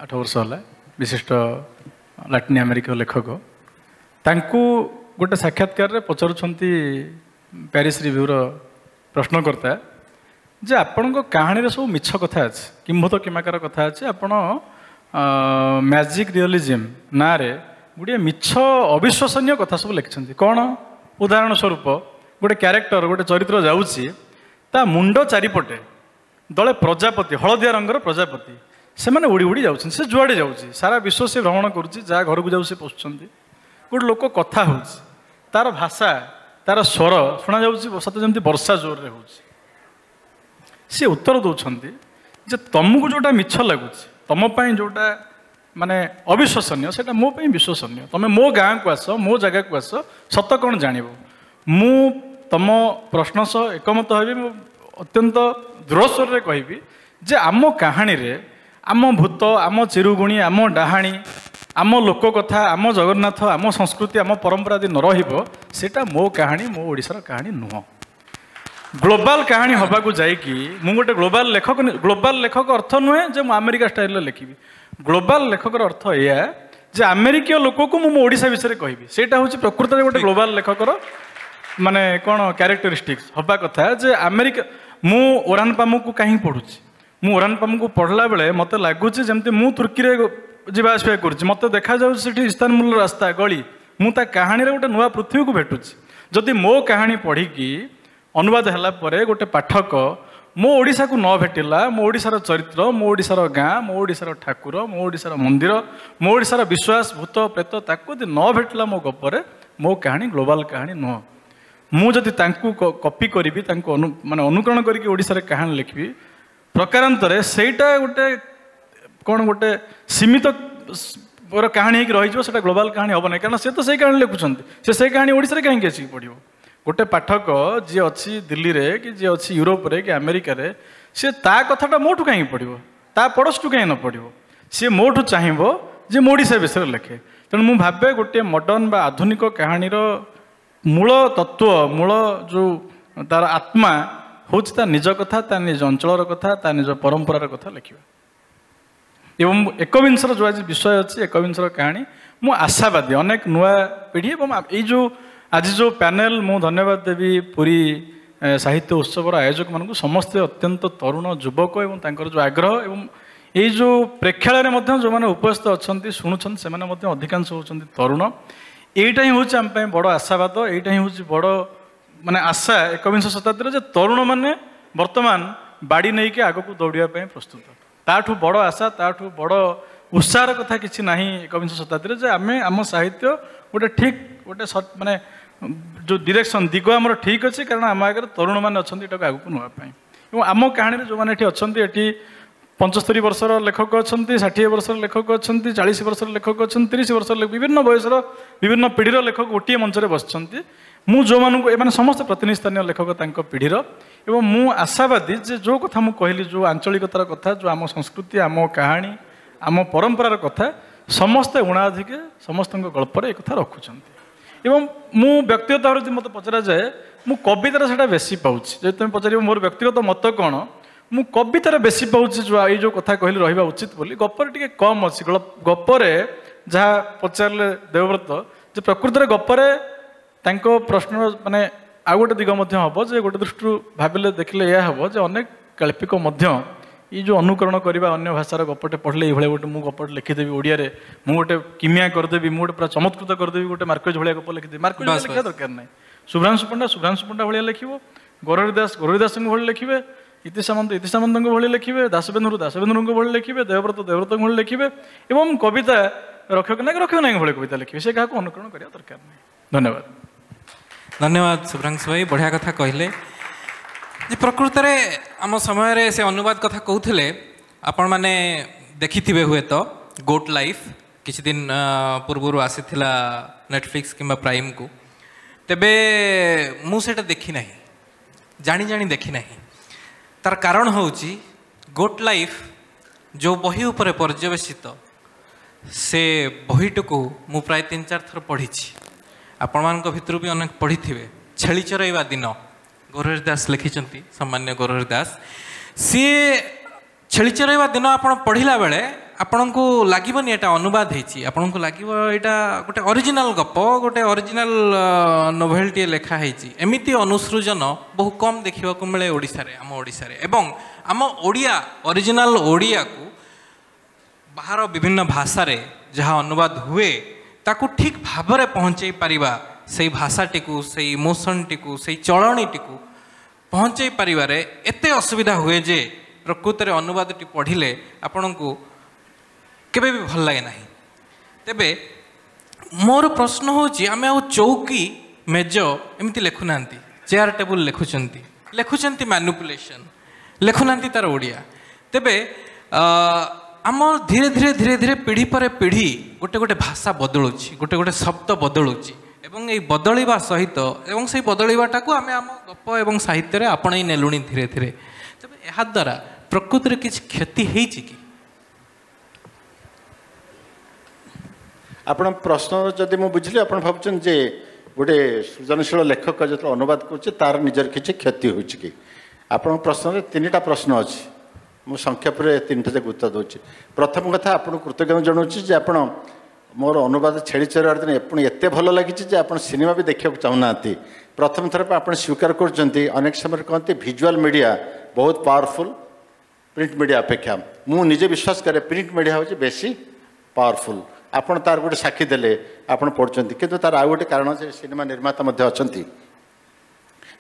8 वर्ष है विशिष्ट लाटिन अमेरिका लेखक तांकु गोटे साक्षात्कार रे पचारुछंती पेरिस रिव्यूर प्रश्नकर्ता जे आपण कहानी सब मिछ कथा अच्छे किंभूत किमाकार कथा अच्छे आपण मैजिक रियलिज्म ना रे गोटे मिछ अविश्वसनीय कथा सब लिखिं कौन उदाहरण स्वरूप गोटे क्यारेक्टर गोटे चरित्र जाऊँगी ता मुंड चारिपटे दले प्रजापति हलदिया रंगर प्रजापति से मैंने उड़ी उड़ी जाऊँ से जुआड़े जाऊँगी सारा विश्व से भ्रमण करुच्ची जहाँ घर को जाऊ से पोषुंट गोटे लोक कथा हो तार भाषा तार स्वर शुणा जाऊँगी सत जमी वर्षा जोर रे हो सी उत्तर दौरान जे तुमको जोटा मिछ लगुच तुम जोटा माने अविश्वसनीय से मो विश्वसनीय तुम मो गाँ को आस मो जगह को आस सत कौन जान मु तुम प्रश्न सह एकमत हेबी अत्यंत दृढ़ स्वर में कहबी जे आम कहानी रे आम भूत आम चिरुगुणी आम डाहाणी आम लोक कथा आम जगन्नाथ आम संस्कृति आम परंपरा यदि न रहीटा मो कहानी मो ओडिशार कहानी नुह ग्लोबाल कहानी हवाक जाइकी मु गोटे ग्लोबाल लेखक अर्थ नुहे जे मु अमेरिका स्टाइल लिखी ग्लोबाल लेखकर अर्थ या जे अमेरिकीय लोक को मु ओडिशा विषय कहबी सेटा हूँ प्रकृत में गोटे ग्लोबाल लेखकर माने कौन क्यारेक्टरिस्टिक्स हवा कथा जे अमेरिका मु ओरान पामुक को कहीं पढ़ुची मु ओरान पामुक को पढ़ला बेले मत लगुच जमती मु तुर्की रे जीवा आसवा कर मत देखा जाऊँ इस्तानबुल रास्ता गली मु ता कहानी रे गोटे नुआ पृथ्वी को भेटुची जदि मो कहानी पढ़ी अनुवाद है गोटे पाठक मो ओडिशा को न भेटिला मो ओडिशार चरित्र मो ओडिशार गाँ मो ओडिशार ठाकुर मो ओडिशार मंदिर मो ओडिशार विश्वास भूत प्रेत ताकू यदि न भेटिला मो गपरे मो कहानी ग्लोबाल कहानी नुह मुझे कॉपी करी माने अनुकरण करके ओडिशार कहानी लिखी प्रकारांतरे सेटा गोटे कौन गोटे सीमित कहानी रही से ग्लोबाल कहानी हम ना कारण से तो सही कहानी लिखुंट से कहानी ओडिशा कहीं आसिक पढ़ो गोटे पाठक जी अच्छी दिल्ली रे कि जी अच्छी यूरोप रे कि अमेरिका रे सी ता कथाटा मोठू कहीं पढ़ो ता पड़ोस टू कहीं न पढ़ो सी मोठू चाहब जे ओडिशा विषय लिखे तेणु मुझे भावे गोटे मॉडर्न बा आधुनिक कहानीर मूल तत्व मूल जो तार आत्मा हूँ ता निज कथा ता निज अंचल कथा ता निज परंपरार कथा लिखा एवं एकविंशर जो आज विषय अच्छी एकविंशर कहानी मु आशावादी अनेक नुआ पीढ़ी एवं ये जो आज जो पैनल मु धन्यवाद देवी पूरी साहित्य उत्सवर आयोजक मानक समस्ते अत्यंत तरुण युवक एवं तांकर जो आग्रह एवं ये जो प्रेक्षालय जो मैंने उपस्थित अच्छा शुणुंट से अधिकांश होती तरुण यहीटा ही हूँ आम बड़ आशावाद यहीटा ही हूँ बड़ माने आशा 21 शताब्दी जे तरुण मैंने वर्तमान बाड़ी नहीं कि आग को दौड़ापी प्रस्तुत ताठू बड़ आशा ताठू बड़ उत्साह कथा किसी ना 21 शताब्दी जे आम आम साहित्य गोटे ठीक गोटे माने जो डिरेक्शन दिग आमर ठीक अच्छे कारण आम आगे तरुण मैंने अच्छा आग को नापी आम कहानी जो मैंने अच्छा 75 वर्षर लेखक अच्छा 60 वर्षर लेखक अच्छा 40 वर्षर लेखक अच्छा 30 वर्षर विभिन्न बयसर विभिन्न पीढ़ीर लेखक गोटे मंच में बसुँच मु जो मानू एम समस्त प्रतिनिधि स्थानीय लेखक पीढ़ीर एवं मु आशावादी जे जो कथा मु कहली जो आंचलिकतार कथा जो आम संस्कृति आम कहानी आम परंपरार कथा समस्ते उणाधिके समस्त गल्पर एक कथा रखुंट एवं मु व्यक्तिगत भाव मत पचरा जाए मु कवितार से बेसी पाँच जो तुम पचार मोर व्यक्तिगत मत कौन मु कवितार बेसी पाँच जो ये जो कथा कहली रहा उचित बोली गपर टे कम अच्छी गपरे जहाँ पचारे देवव्रत जे प्रकृति गपरे तांको प्रश्न माने आ गोटे दिग हम जे गोटे दृष्टि भाविले देखिले यह हम जे अनेक कल्पिक ये जो अनुकरण करवा अन्य भाषार गपटे पढ़ले ये गोटे मुझे गपटे लिखिदेवी ओडिया मुझे गोटे किमिया करदेवी मुझे गोटे पूरा चमत्कृत करदेवी गोटे मार्केज भाया गप लिखिदेवी मार्केज लिखा दरकार ना शुभ्रांशु पंडा भाया लिखे गौरहरि दास भाई लिखे इति सामंत भाई लिखे दासबेन्दु भाई लिखे देवव्रत भाई लिखे एवं कविता रक्षक नायक भाई कविता लिखे से क्या अनुकरण करवा दरकार नहीं। धन्यवाद धन्यवाद शुभ्रांशु भाई बढ़िया कथा कहले जे प्रकृत रे आम समय से अनुवाद कथा कहते आपण मैंने देखि हुए तो गोट लाइफ किसी दिन पूर्व आसीथिला नेटफ्लिक्स किंबा प्राइम को तेबे मुझे देखी ना जानी जानी देखी ना तार कारण होची गोट लाइफ जो बही उपरे पर्यवेसित से बहीट को मु प्राय 3-4 थर पढ़ी आपण मान भितर भी अनेक पढ़ी थे छेली चरइवा दिन गौरहरि दास लिखिं सामान्य गौरहरि दास सी छेली चरइवा दिन आप पढ़ला बेले आपण को लगभग यहाँ अनुवाद होती आपन को लगे यहाँ गोटे ओरिजिनल गप गोटे ओरिजिनल नोभेलटी लिखाही एमती अनुसृजन बहु कम देखा मिले ओडिशारे आम ओडिशारे एवं आम ओडिया ओरिजिनल ओडिया को बाहर विभिन्न भाषा रे जहाँ अनुवाद हुए ताकू ठीक भाव में पहुँचे पारिबा से भाषाटी को से इमोशनटी को से चलनीटी को पहुँचे पारिबारे एते असुविधा हुए जे प्रकृत में अनुवादटी पढ़िले आपण को केबे भी भल लगे ना तेबे मोर प्रश्न होची आमे आ चौकी मेज एमती लिखुना चेयर टेबुल लिखुंट मैनिपुलेशन लिखुना तार ओडिया तेबे आम धीरे धीरे धीरे धीरे पीढ़ी पर पीढ़ी गोटे गोटे भाषा बदलुची गोटे गोटे शब्द बदलुची एवं ये बदलवा सहित एवं से बदलवाटा को आम गप एवं साहित्य आपणई नेलुणी धीरे धीरे तेज या द्वारा प्रकृति किसी क्षति होती कि आपण प्रश्न जदि मु बुझली आपण भावुन जे गोटे सृजनशील लेखक जो अनुवाद कर तार निजर किसी क्षति हो कि आपण प्रश्न में 3टा प्रश्न अच्छी मु संक्षेप में 3टा जाक उत्तर दूसरी प्रथम कथा आपन कृतज्ञता जनाऊँगी जे आपण मोर अनुवाद छेड़ी चरवार दिन पुणी एत भल लगी आप सिनेमा भी देखा चाहूना प्रथम थर पर आप स्वीकार करनेक समय कहते विजुअल मीडिया बहुत पावरफुल प्रिंट मीडिया अपेक्षा मु निजे विश्वास करे प्रिंट मीडिया हूँ बेसी पावरफुल आपड़ तार गोटे साक्षी देले आप पढ़ुं कि तार आउ गोटे कारण से सिनेमा निर्माता अच्छा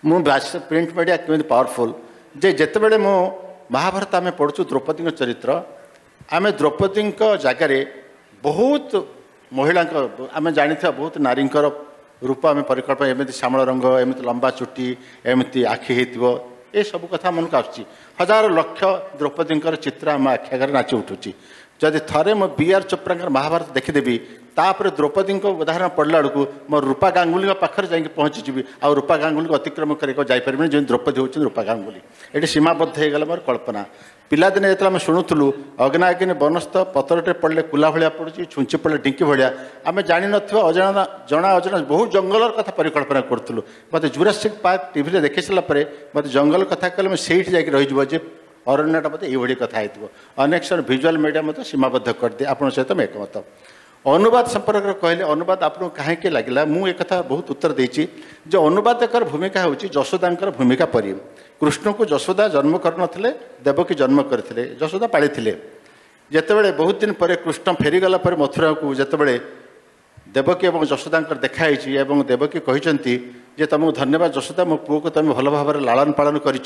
मु प्रिंट मीडिया केमी पावरफुल जे जितेबले मु महाभारत आम पढ़ुँ द्रौपदी चरित्र आम द्रौपदी जगार बहुत महिला आम जानी बहुत नारी रूप आम परिकल्पना एमती श्यामल रंग एमती लंबा चुटी एमती आखि हो ये सब कथा मन को आसूँ हजार लक्ष द्रौपदी चित्र आम आखि आगे नाची उठुची जदि थरे मो बी.आर. चोप्रा महाभारत देखीदेवी तापर द्रौपदी उदाहरण पढ़ला बेलू मो रूपा गांगुली पाखे जाकि पहुँचीजी आ रूपा गांगुली को अतिक्रम करपारे जो द्रौपदी होती रूपा गांगुली ये सीमाबद्ध होगा मोर कल्पना पिलादिने जो आम शुणुलु अग्नायगिनी बनस्थ पतरटे पड़े कुला भाया पड़ी छुंची पड़े ढिंकी भाया आम जान अजाणा जना अजाणा बहुत जंगल कथा परिकल्पना करूँ मत जुरासिक पार्क टीवी देखी सारापर मत जंगल कथा कहले से रही अरण्यटा मत ये कथा हो अनेक समय विजुअल मीडिया मत सीमाबद्ध कर दिए आप सहित मैं एकमत अनुवाद संपर्क कहले अनुवाद आपको कहीं लगे मुझे एक बहुत उत्तर देती जे अनुवादकर भूमिका हूँ यशोदा भूमिका परी कृष्ण को यशोदा जन्म करनथिले देवकी जन्म करथिले यशोदा पाली जितेबाला बहुत दिन पर कृष्ण फेरीगला मथुरा को जितेबाला देवकी और यशोदा देखाई और देवकी कहते जे तुमको धन्यवाद यशोदा मो पुओ को तुम भल भाव लालन पालन कर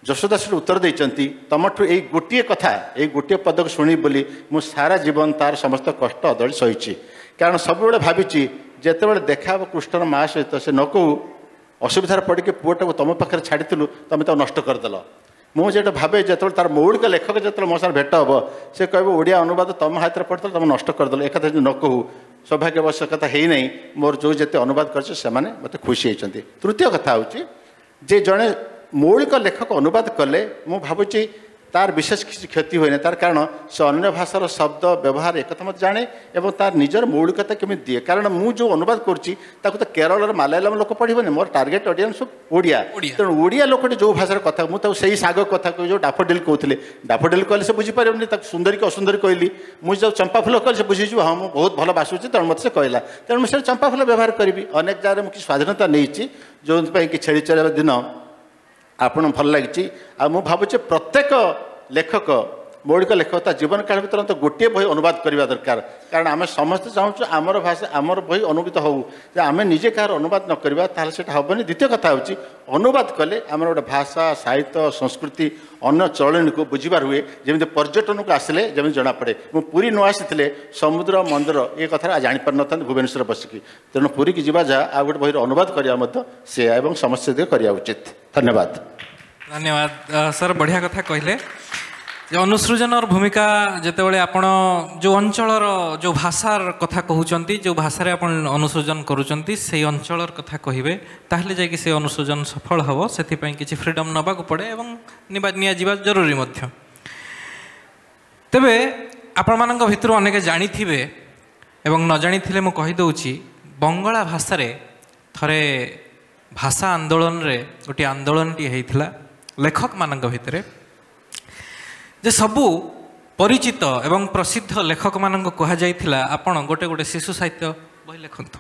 यशोदा से उत्तर देती तुमठू यही गोटे कथा यही गोटे पद को शुणी बोली मु सारा जीवन तार समस्त कष्ट अदली सही कारण सब भावी जितेबाला देखा कृष्णर माँ सहित से न कहू असुविधार पड़े पुओटा को तुम पाखे छाड़ीलु तुम तो नष्ट करदेल मुझे भावे जो तार मौलिक लेखक जो मो साथ भेट हम से कह ओडिया अनुवाद तुम हाथ में पड़ता तुम नष्ट करदेल एक न कहू सौभाग्यवश कथा है नहीं मोर जो जिते अनुवाद कर मत खुशी होती तृतीय कथा हूँ जे जड़े मौलिक लेखक अनुवाद कले मु भावुची तार विशेष किसी क्षति हुए तार कारण से अन्य भाषार शब्द व्यवहार एक मत जाने और तार निजर मौलिकता केमी दिए कारण मु जो अनुवाद करुच्ची तो केरल मलयालम लोक पढ़ने मोर टार्गेट ऑडियंस ओडिया तेणु ओडिया लोक जो भाषार कथा मुझे साग कथा कह जो डाफोडिल कहते डाफोडिल कहले से बुझीपारे सुंदरी की असुंदरी कहली मुझे जो चंपा फूल कहले से बुझीजु हाँ मुझे बहुत भल बासुची तेणु मत से कहला तेणु मुझे चंपा फूल व्यवहार करी अनेक जगह मुझे स्वाधीनता नहीं जो कि छेड़ी चढ़ा दिन आपन भल लगी आ मु भावुचे प्रत्येक लेखक मौलिक लेखकता जीवन काल भर तो गोटे बही अनुवाद करवा दरकार कारण आम समस्त चाहूँ आमर भाषा आमर बही अनुदित हो आम निजे कहार अनुवाद न करवा ताल से हेनी द्वितीय कथा हूँ अनुवाद कले आम गोटे भाषा साहित्य संस्कृति अन्य चलणी को बुझीबार हुए जमी पर्यटन को आसिले जमी जना पड़े मु पुरी न आसी समुद्र मंदिर ये कथा जापर न था भुवनेश्वर बसिकी तेणु पुरी की जा जहाँ आ गए बही अनुवाद करवा से एवं समस्या करवा उचित धन्यवाद धन्यवाद सर बढ़िया कथा कहले अनुसृजन और भूमिका जितेबाला आपण जो अंचलर जो भाषार कथा कहते जो भाषा आप अनुसृजन करुँच से अंचलर कथा कहे ताहले जाकि से अनुसृजन सफल हम से किसी फ्रीडम नवाक पड़े और निजा जरूरी मध्य तेबे आपण मान भितर अनेक जानी एवं न जानी मु कहीदे बंगला भाषा थरे भाषा आंदोलन रे गोटे आंदोलनटी होता लेखक मान भितर जे सबू परिचित एवं प्रसिद्ध लेखक मान कहुला आपण गोटे गोटे शिशु साहित्य बही लिखत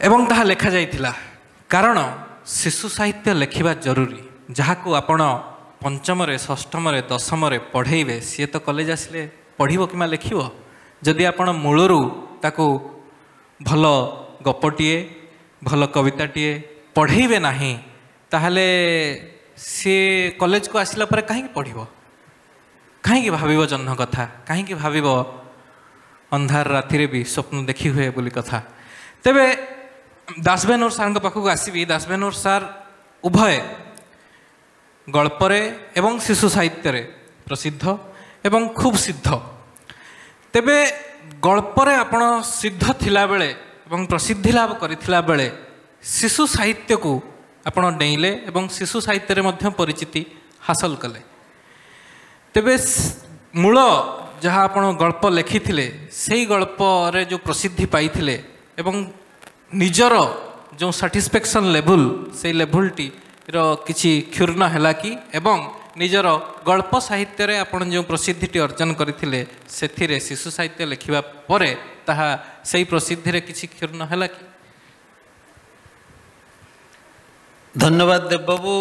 एवं ताहा लेखा जाइथिला कारण शिशु साहित्य लेखिबा जरूरी जहाँ को आपण पंचम षष्ठम दशम पढ़ेबे सी तो कॉलेज आसिले पढ़िबो किमा लेखिबो जदि आपण मूलरू ताकू भल गपटीए भल कविताटीए पढ़ेबे नाही ताहले सी कॉलेज को आसला पर कहीं पढ़ो कहीं भाव जह्न कथा कहीं भाव अंधार राति भी स्वप्न देखी हुए बोली कथा तेबे दासबेनूर सार पाखक आसबि दासबेनूर सार उभय गल्परे एवं शिशु साहित्य प्रसिद्ध एवं खूब सिद्ध तेबे गल्परे आपण सिद्ध थिला बेले एवं प्रसिद्धि लाभ करथिला बेले शिशु साहित्य को आपण डेइले एवं शिशु साहित्य रे मध्य परिचिति हासिल कले तेबे मूल जहाँ आपण गल्प लिखिथिले सेही गल्प रे जो प्रसिद्धि पाइथिले एवं निजर जो सैटिस्फैक्शन लेवल से लेवलटी रो किछि क्षुर्ण हैला कि एवं निजर गल्प साहित्य रे आपण जो प्रसिद्धि अर्जन करथिले सेथिरे शिशु साहित्य लिखिबा परे ताहा सेही प्रसिद्धि रे किछि क्षुर्ण हैला कि धन्यवाद देवबाबू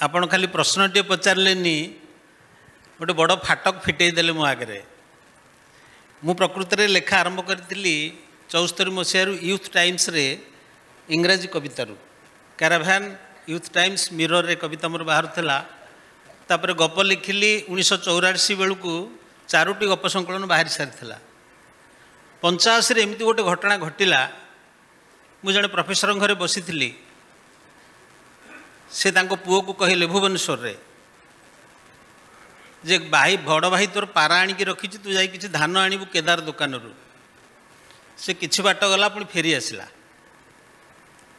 आपण खाली प्रश्नटे पचारलेनी गोटे बड़ फाटक फिटई देले मो आगे मु प्रकृति में लेखा आरंभ करी 74 मसीह यूथ टाइम्स रे इंग्राजी कवितारू कैराभान यूथ टाइम्स मिरर रे कविता मोर बाहर थिला तापर गप लिखिली 1984 बेलू 4टी गप संकलन बाहरी सारी 85 एमती गोटे घटना घटिला मु जड़े प्रोफेसर घरे बसी से तांको पुओ को कहले भुवनेश्वर रे जे भाई बड़ भाई तोर पारा आणिकी रखी तू जाई किछि धान आणिबू केदार दुकान रू से किछि बाट गला पुणी फेरी आसला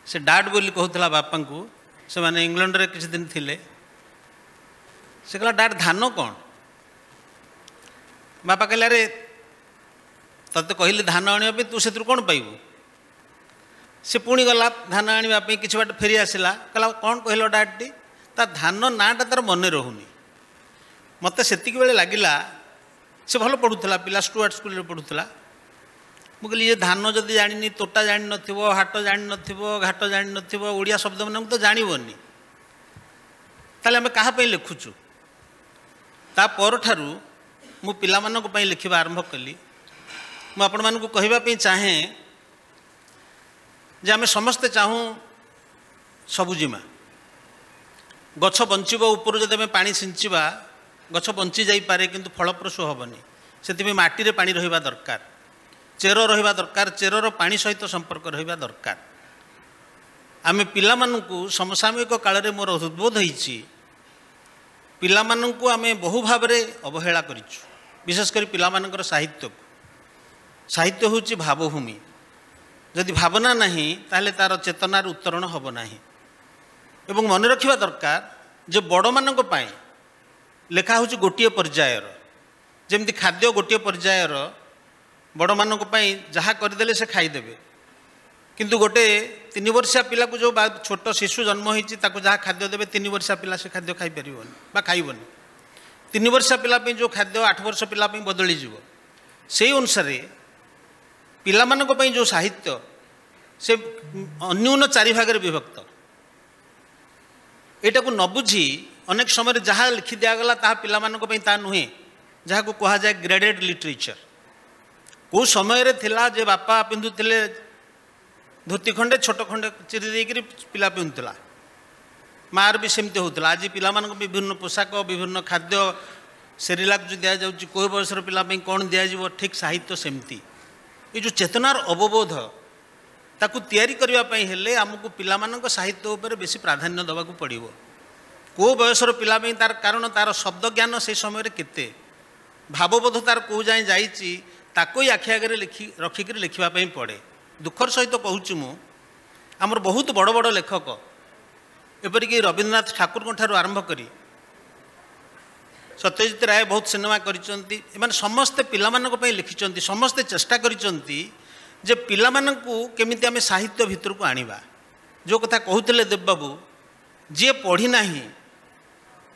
से डाड बोली कहूला बापा को से माने इंग्लैंड रे किछि दिन थिले से कहला डाड धान कौन बापा कहला रे तते कहले धान आनिबे तू से कौन पाइबू से पुणी गला धान आने किसी बाट फेरी आसला कहला कौन कहल डाटी ता धान नाटा तार मन रोनी मत से बेले लगिला से भल पढ़ुला पिला स्टुआर्ट स्कूल पढ़ुला मु कहली ये धान जदि जानी तोटा जान नथिबो हाट जान नथिबो घाट जान नथिबो ओडिया शब्द मन तो जानबनी ताले आम क्या लिखुचु ता परठारु मु पिला मानक पई लिखिबा आरंभ कली मु आपण मानकु कहिबा पई चाहे जे आमे समस्ते चाहूँ सबुजिमा गछ बंचिबो ऊपर जदि आमे पानी सिंचिबा गछ बंची जाई पारे किंतु फलप्रसू हेबनी से माटी रे पानी रहिबा दरकार चेर रहिबा दरकार चेरर पानी सहित संपर्क रहिबा दरकार आमे पिला मानकु समसामयिक काल रे मोर उद्बोध होईछि पिला मानकु आमे बहु भाव रे अवहेला करिछु विशेषकर पिला मानकर साहित्य साहित्य होछि भावभूमि जदि भावना नहीं ताहले तार चेतनार उत्तरण हब नहीं एवं मन रखिबा दरकार जे बड़ मानक पाए लेखा होछि गोटिए पर्यायर जेमति खाद्य गोटिए पर्यायर बड़ मानक पाए जहाँ करदेले से खाईदेवे किंतु गोटे 3 वर्षिया पिला को जो छोट शिशु जन्म होइछि ताको जहाँ खाद्य देवे 3 वर्षिया पिला से खाद्य खाई परिबोनी बा खाइबोनी 3 वर्षिया पिला पे जो खाद्य 8 वर्ष पिला पे बदली जीवो से अनुसार पिला मानक पई जो साहित्य से अन्यून 4 भाग विभक्त एटा को न बुझी अनेक समय जहाँ लिखि दिगला ता पिला मानक पई ता नुहे जहाँ को कहा जाए ग्रेडेड लिटरेचर को समय रे थिला जे बापा पिंधुथिले धोती खंडे छोट खंडे चिरी देकरी पिला पिंधुला मार भी सेमती होता आज पिला मानक विभिन्न पोशाक विभिन्न खाद्य सेरिलाक जो दिया जाउची कोई बयसर पिला पई कोन दिया जीवो ठीक साहित्य सेमती ये जो चेतनार अवबोध ताकू तैयारी करबा पई हेले हमकु पिला मानक साहित्य ऊपर बेसी प्राधान्य दबाकू पड़िबो को बयसर पिला पई तार कारण तार शब्द ज्ञान से समय रे केते भावबोध तार को जाय जाईची ताको ही आखि आगे रखिक लिखा पड़े दुखर सहित कहूँ मु आमर बहुत बड़ बड़ लेखक एपरिक रवींद्रनाथ ठाकुर आरंभ करी सत्यजित राय बहुत सिनेमा करिसेंती समस्ते पिला मानक पई लिखिचंती समस्ते चेष्टा करिसेंती जे पिला मानकू केमिति आमे साहित्य भितर को आनिबा जो कथा कहूतिले देवबाबू जे पढ़ी नाही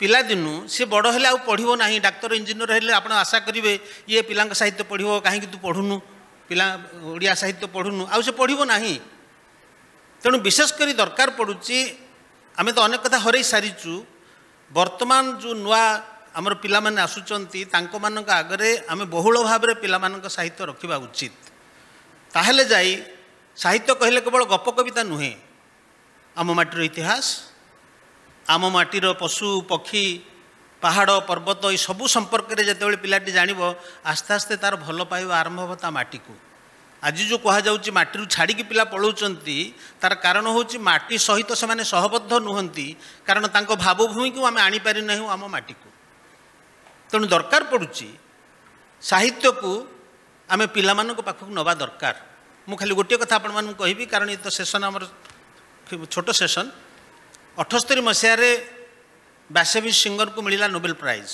पिला दिनु सी बड़ हेले आ पढ़िबो नाही डाक्टर इंजीनियर हेले आपण आशा करिवे ये पिलांक साहित्य पढ़िबो काहे कि तू पढ़ुनु पिला ओडिया साहित्य पढ़ुनु आ से पढ़िबो नाही तेणु विशेष करी दरकार पड़ुची आमे तो अनेक कथा हरई सारिचु वर्तमान जो नुआ आमर पिला माने आसुचंती तांको मानक आगरे आमे बहुल भाव रे पिला मानक साहित्य रखिबा उचित ताहेले जाई साहित्य कहले केवल गप कविता नुहे आम माटीर इतिहास आम माटीर पशु पक्षी पहाड़ पर्वत ये सबू संपर्क में जिते पिलाटी जानव आस्ते आस्ते तार भल पाइबा आरंभ हे ता माटी को आज जो कहुच्छी माटी छाड़ी पिला पलाउंट तार कारण हूँ माटी सहित से सहबद्ध नुहति कारण तांको भावभूमि को आम आनीपारि ना आम माटी को तेणु दरकार पड़ुची साहित्य को आम पिला पाखक नवा दरकार मु खाली गोटे कथा आपण मानू कहबी कारण ये तो सेशन आमर छोट सेशन 78 मसीह बासेवी सिंगर को मिला नोबेल प्राइज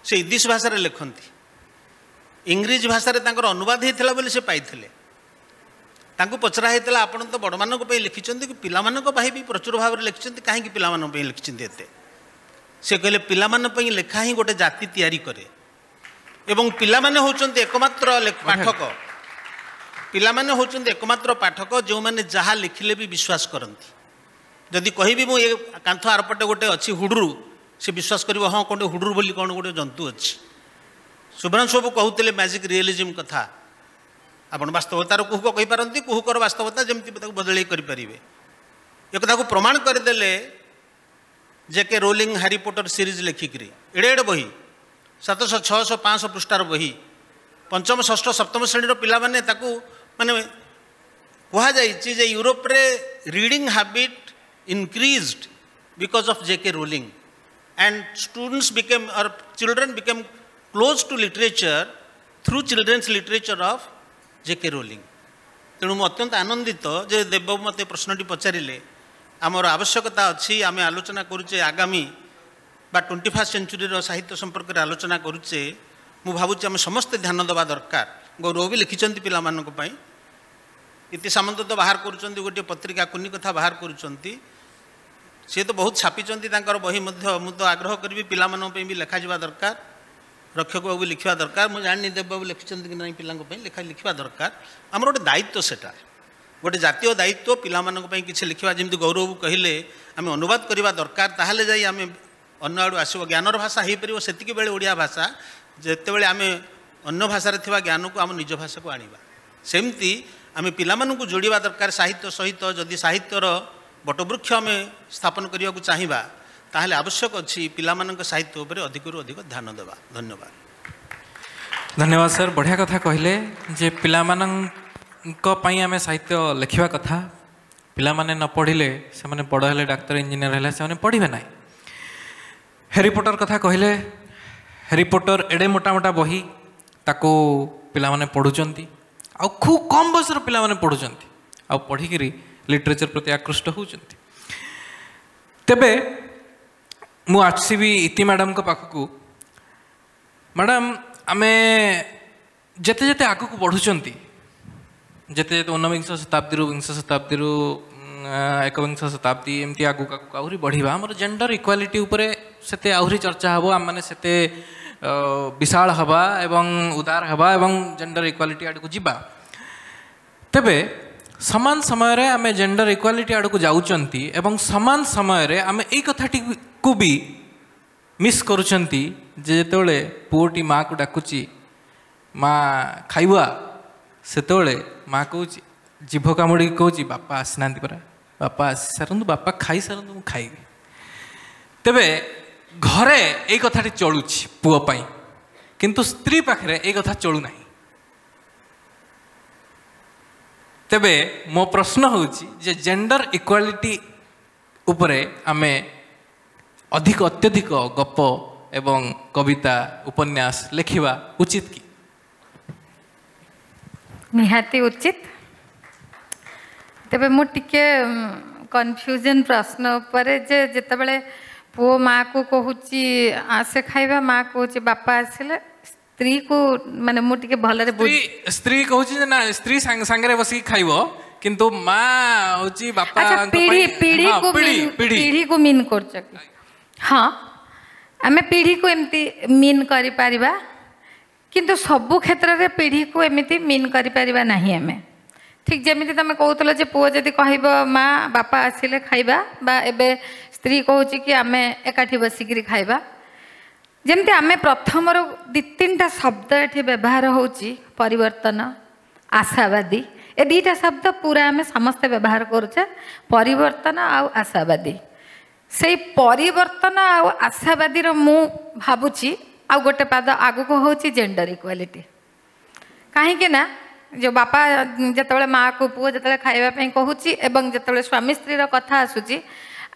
से इदिश भाषा रे लिखती इंग्रेजी भाषा रे तांकर अनुवाद होता बोली से पाइथिले तांको पचरा होता आपण तो बड़ मानक पई लिखिचंती कि पिला मानक पई भी प्रचुर भाव रे लिखिचंती काहे कि पिला मानक पई लिखिचंती एते से कहले पिला मानक पई लेखा ही गोटे जाति तैयारी करे एवं पिला माने होचंती एकमात्र पाठक पिला माने होचंती एकमात्र पाठक जो माने जहा लिखिले भी विश्वास करंती जदि कहबी मु ये कांथ आरपटे गोटे अच्छी हुडुरु से विश्वास कर हाँ कौन हुडुरु बोली कौन गोटे जंतु अच्छी शुभ्रांशु बाबू कहते मैजिक रियलिज्म कथा आपड़ वास्तवतार कुहक कहीपारती कुहकर वास्तवता जमी बदल करें एक कथा को प्रमाण करदे जेके रोलिंग हैरी पॉटर सीरीज लिखिकी एड़े एड़े बही 700 600 500 पृष्ठार बही पंचम षष्ठ सप्तम श्रेणी पिला माने माने कहुई यूरोप रे reading habit increased because of J.K. Rowling and students became or children became close to literature through children's literature of J.K. Rowling तेणु मुझे अत्यंत आनंदित जे देवबाबू मत प्रश्नटी पचारे आमर आवश्यकता अच्छी आम आलोचना करुचे आगामी 21st सेंचुरी साहित्य संपर्क में आलोचना करुचे मु भावुची आम समस्ते ध्यान देवा दरकार गौरव भी लिखिंट पाई इति सामंत तो बाहर करुँच गोटे पत्रिका कुनी कथा बाहर करुँच सी तो बहुत छापी बही मु तो आग्रह करी पिला भी लिखा दरकार रक्षक बाबू लिखा दरकार मुझे जानी देव बाबू लिखिं कि नहीं पिला लिखा लिखा दरकार आमर गोटे दायित्व सेटा गोटे जातीय दायित्व पिलामानंक किसी लिखा जमी गौरव कहले आम अनुवाद करवा दरकार ताहले जाई आम अन्न आड़ू आसो ज्ञानर भाषा हो पार से बेले ओडिया भाषा जितेबाला आम अन्न भाषार थिबा ज्ञान को आम निज भाषा को आनिबा सेमती आम पिलामानंकु जोड़िबा दरकार साहित्य सहित जदि साहित्यर बटवृक्ष आम स्थापन करने को चाहिए ताहले आवश्यक अच्छी पिलामानंक साहित्य उपरे अधिकरू अधिक ध्यान देवा धन्यवाद धन्यवाद सर बढ़िया कथा कहले जे पिलामानंक पई आमे साहित्य लिखिबा कथा पिला माने न पढ़िले से माने बड़ हेले डाक्तर इंजीनियर हेले से माने पढ़िबे नाही हैरी पॉटर कथा कहले हैरी पॉटर एडे मोटा मोटा बही ताको पिला माने पढुचंती आ खूब कम बयसर पिला माने पढुचंती आ पढ़िकी लिटरेचर प्रति आकृष्ट होउचंती तेबे मु आरसीबी इति मैडम को पाखकू मैडम आमे जेते जेते आगु को बढ़ुचंती जेते जेते 19 शताब्दी 20 शताब्दी एकविंश शताब्दी एमती आगु आहुरी बढ़िबा हमर जेंडर इक्वालिटी उपरे सेते आहुरी चर्चा हबो आम माने सेते विशाल हवा एवं उदार हवा एवं जेंडर इक्वालिटी आड़ को जिबा तेबे समान समय रे आमे जेंडर इक्वालिटी आड़ को जाउचंती एवं समान समय रे आमे एई कथाटी को भी मिस करुचंती जे जेतेबेले पुओटी माँ को डाकुची माँ खाइबा सेतेबेले माँ कहूची जीभ कामुड़ी कहूची बापा आसीना परा बापा आसी सारंतु बापा खाई सारंतु मु खाइबी तेबे घरे एई कथाटी चलुची पुओ पाई किंतु स्त्री पाखरे एई कथा चलु नाही तेबे मो प्रश्न होची जे जेंडर इक्वालिटी उपरे आमे अधिक अत्यधिक गप एवं कविता उपन्यास लिखिबा उचित की निहाती उचित तेबे मु टिके कन्फ्यूजन प्रश्न उपरे जे जेतेबेले पुओ माँ को कहूची आसे खाइबा माँ कहूची बापा आसिले स्त्री को माने मु टिके भलरे स्त्री कहूची जे ना स्त्री संगे बसी खाइबो किंतु माँ होची बापा अच्छा पीढ़ी को मीन करछ हाँ आमे पीढ़ी को एमती मीन करि परिबा किंतु सबु क्षेत्र रे पीढ़ी को एमती मीन करि परिबा नाही आमे ठीक जमी तुम कहूल जे पुओ जदि कहब माँ बापा आसिले खाइबा बा एबे स्त्री कहूची कि आमे एकाठी बसिकी खाइबा जमती आमे प्रथम दी तीनटा शब्द एठी व्यवहार होची परिवर्तन आशावादी ए दीटा शब्द पूरा आमे समस्त व्यवहार करुचे परिवर्तन आउ आशावादी से परिवर्तन आउ आशावादी मु भावुची आउ गोटे पाद आगु को होची जेंडर इक्वालिटी कहीं ना जो बापा जितेबाला माँ को पुओ जिते खाइबा कहूची एवं जिते स्वामी स्त्री कथा आसूची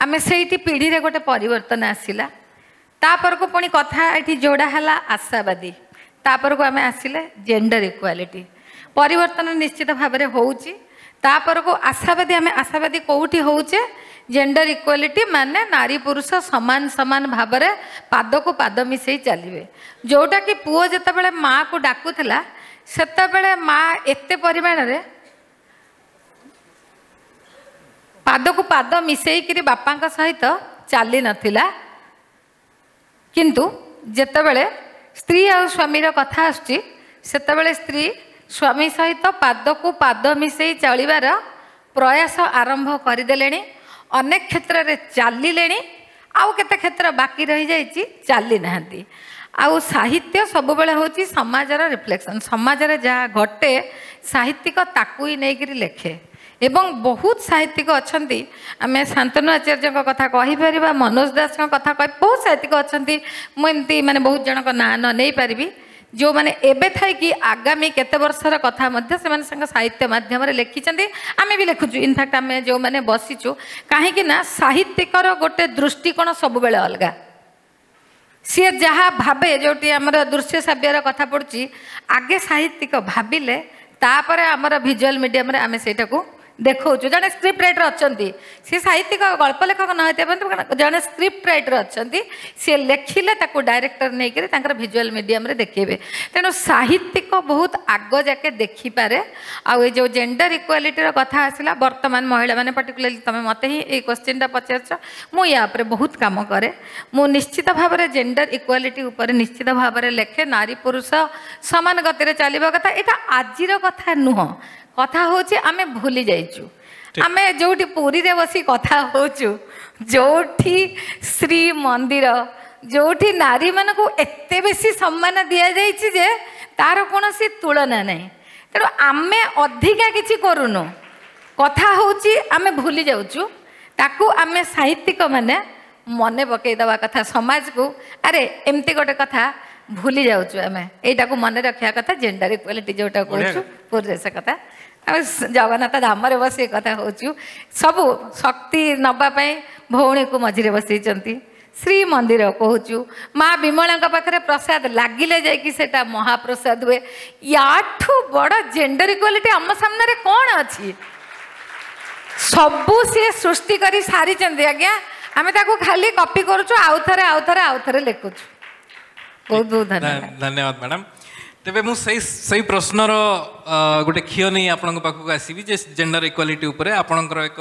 आमे सेठी पीढ़ी रे गोटे परिवर्तन आसिला तापर को पुणी कथा ये जोड़ा है आशावादी तापर को आमे आसिले जेंडर इक्वालिटी परिवर्तन निश्चित भाव में होउची तापर को आशावादी आमे आशावादी कोउठी होउचे जेंडर इक्वालिटी माने नारी पुरुष समान समान भाव में पाद को पाद मिसई चलिए जोटा कि पुओ जितेबाला माँ को डाकुला सेतेबेले माँ एते परिमाण रे पाद को पाद मिसईकरी बापा सहित चली नथिला किंतु जेतेबेले स्त्री आ स्वामीर कथा आसुची सेतेबेले स्त्री स्वामी सहित पाद को पाद मिसई चलिबार प्रयास आरंभ करदेलेनी अनेक क्षेत्र रे चलिलेनी आउ केते क्षेत्र बाकी रही जाइची चली नाहंती आउ साहित्य सब बेले होची समाजर रिफ्लेक्शन समाज रे जहाँ घटे साहित्यिक ताकू ही नहीं लेखे एवं बहुत साहित्यिक अच्छी आम शांतनु आचार्य कथा कहीपर मनोज दास कथा कह बहुत साहित्यिक अच्छा मुझे माने बहुत जन ना न नहीं पारि जो मैंने एबे थाई कि आगामी केते वर्षर कथा मध्य से साहित्य माध्यम लिखिं आम भी लिखुचु इनफैक्ट आम जो मैंने बसीचु कहीं ना साहित्यिकर गोटे दृष्टिकोण सब बेले अलग सी जहाँ भावे जोटी आमर दृश्य श्राव्यर कथा पड़ुची आगे साहित्यिक भाविले तापर आमर भिजुआल मीडियम आम से देखौछु जने स्क्रिप्ट राइटर अछंती से साहित्यिक गल्प लेखक न होते जने स्क्रिप्ट राइटर अछंती से लेखिले ताको डायरेक्टर नै करे तांकर विजुअल मीडियम रे देखेबे तेनो साहित्यिक बहुत आग जाके देखि पारे आ ए जो जेंडर इक्वालिटी रो कथा आसिला वर्तमान महिला माने पर्टिकुलरली तमे मते ही ए क्वेश्चन टा पचारछ मु या पर बहुत काम करे मु निश्चित भाव रे जेंडर इक्वालिटी ऊपर निश्चित भाव रे लेखे नारी पुरुष समान गति रे चलिबा कथा एटा आजिर कथा नुह कथा होची आमे भूली जाइछु आमे जोठी पुरी रे बसी कथा होचु जोठी श्री मंदिर जोठी नारी मान को एते बेसी सम्मान दिया जाइछि जे तार कोनोसी तुलना नै तेणु आमे अधिका किछि करूनु कथा होची आमे भूली जाउछु ताकू आमे साहित्यिक माने मने पकई दवा कथा समाज को अरे एमती गोटे कथा भूली जाउछु आमे एटा को मने रखिया कथा जेंडर इक्वालिटी जोटा कहछु पूरे से कथा जगन्नाथ धाम रे बसी कथा होचु सबु शक्ति नबा पई भौणी को मझिरे बसैचंती श्री मंदिर कहूचु माँ विमला पाखे प्रसाद लगिले जाकि सेटा महाप्रसाद हुए याठू बड़ जेंडर इक्वालिटी आम सामने कौन अच्छी सबू सी सृष्टि कर सारी आज्ञा आम खाली कॉपी करुचु आउ थे लिखुचु बहुत बहुत धन्यवाद मैडम तेबे मु सही प्रश्नर गोटे क्षीय नहीं आपण पाखक आसबि जे जेंडर इक्वालिटी उपरे आपणकर एक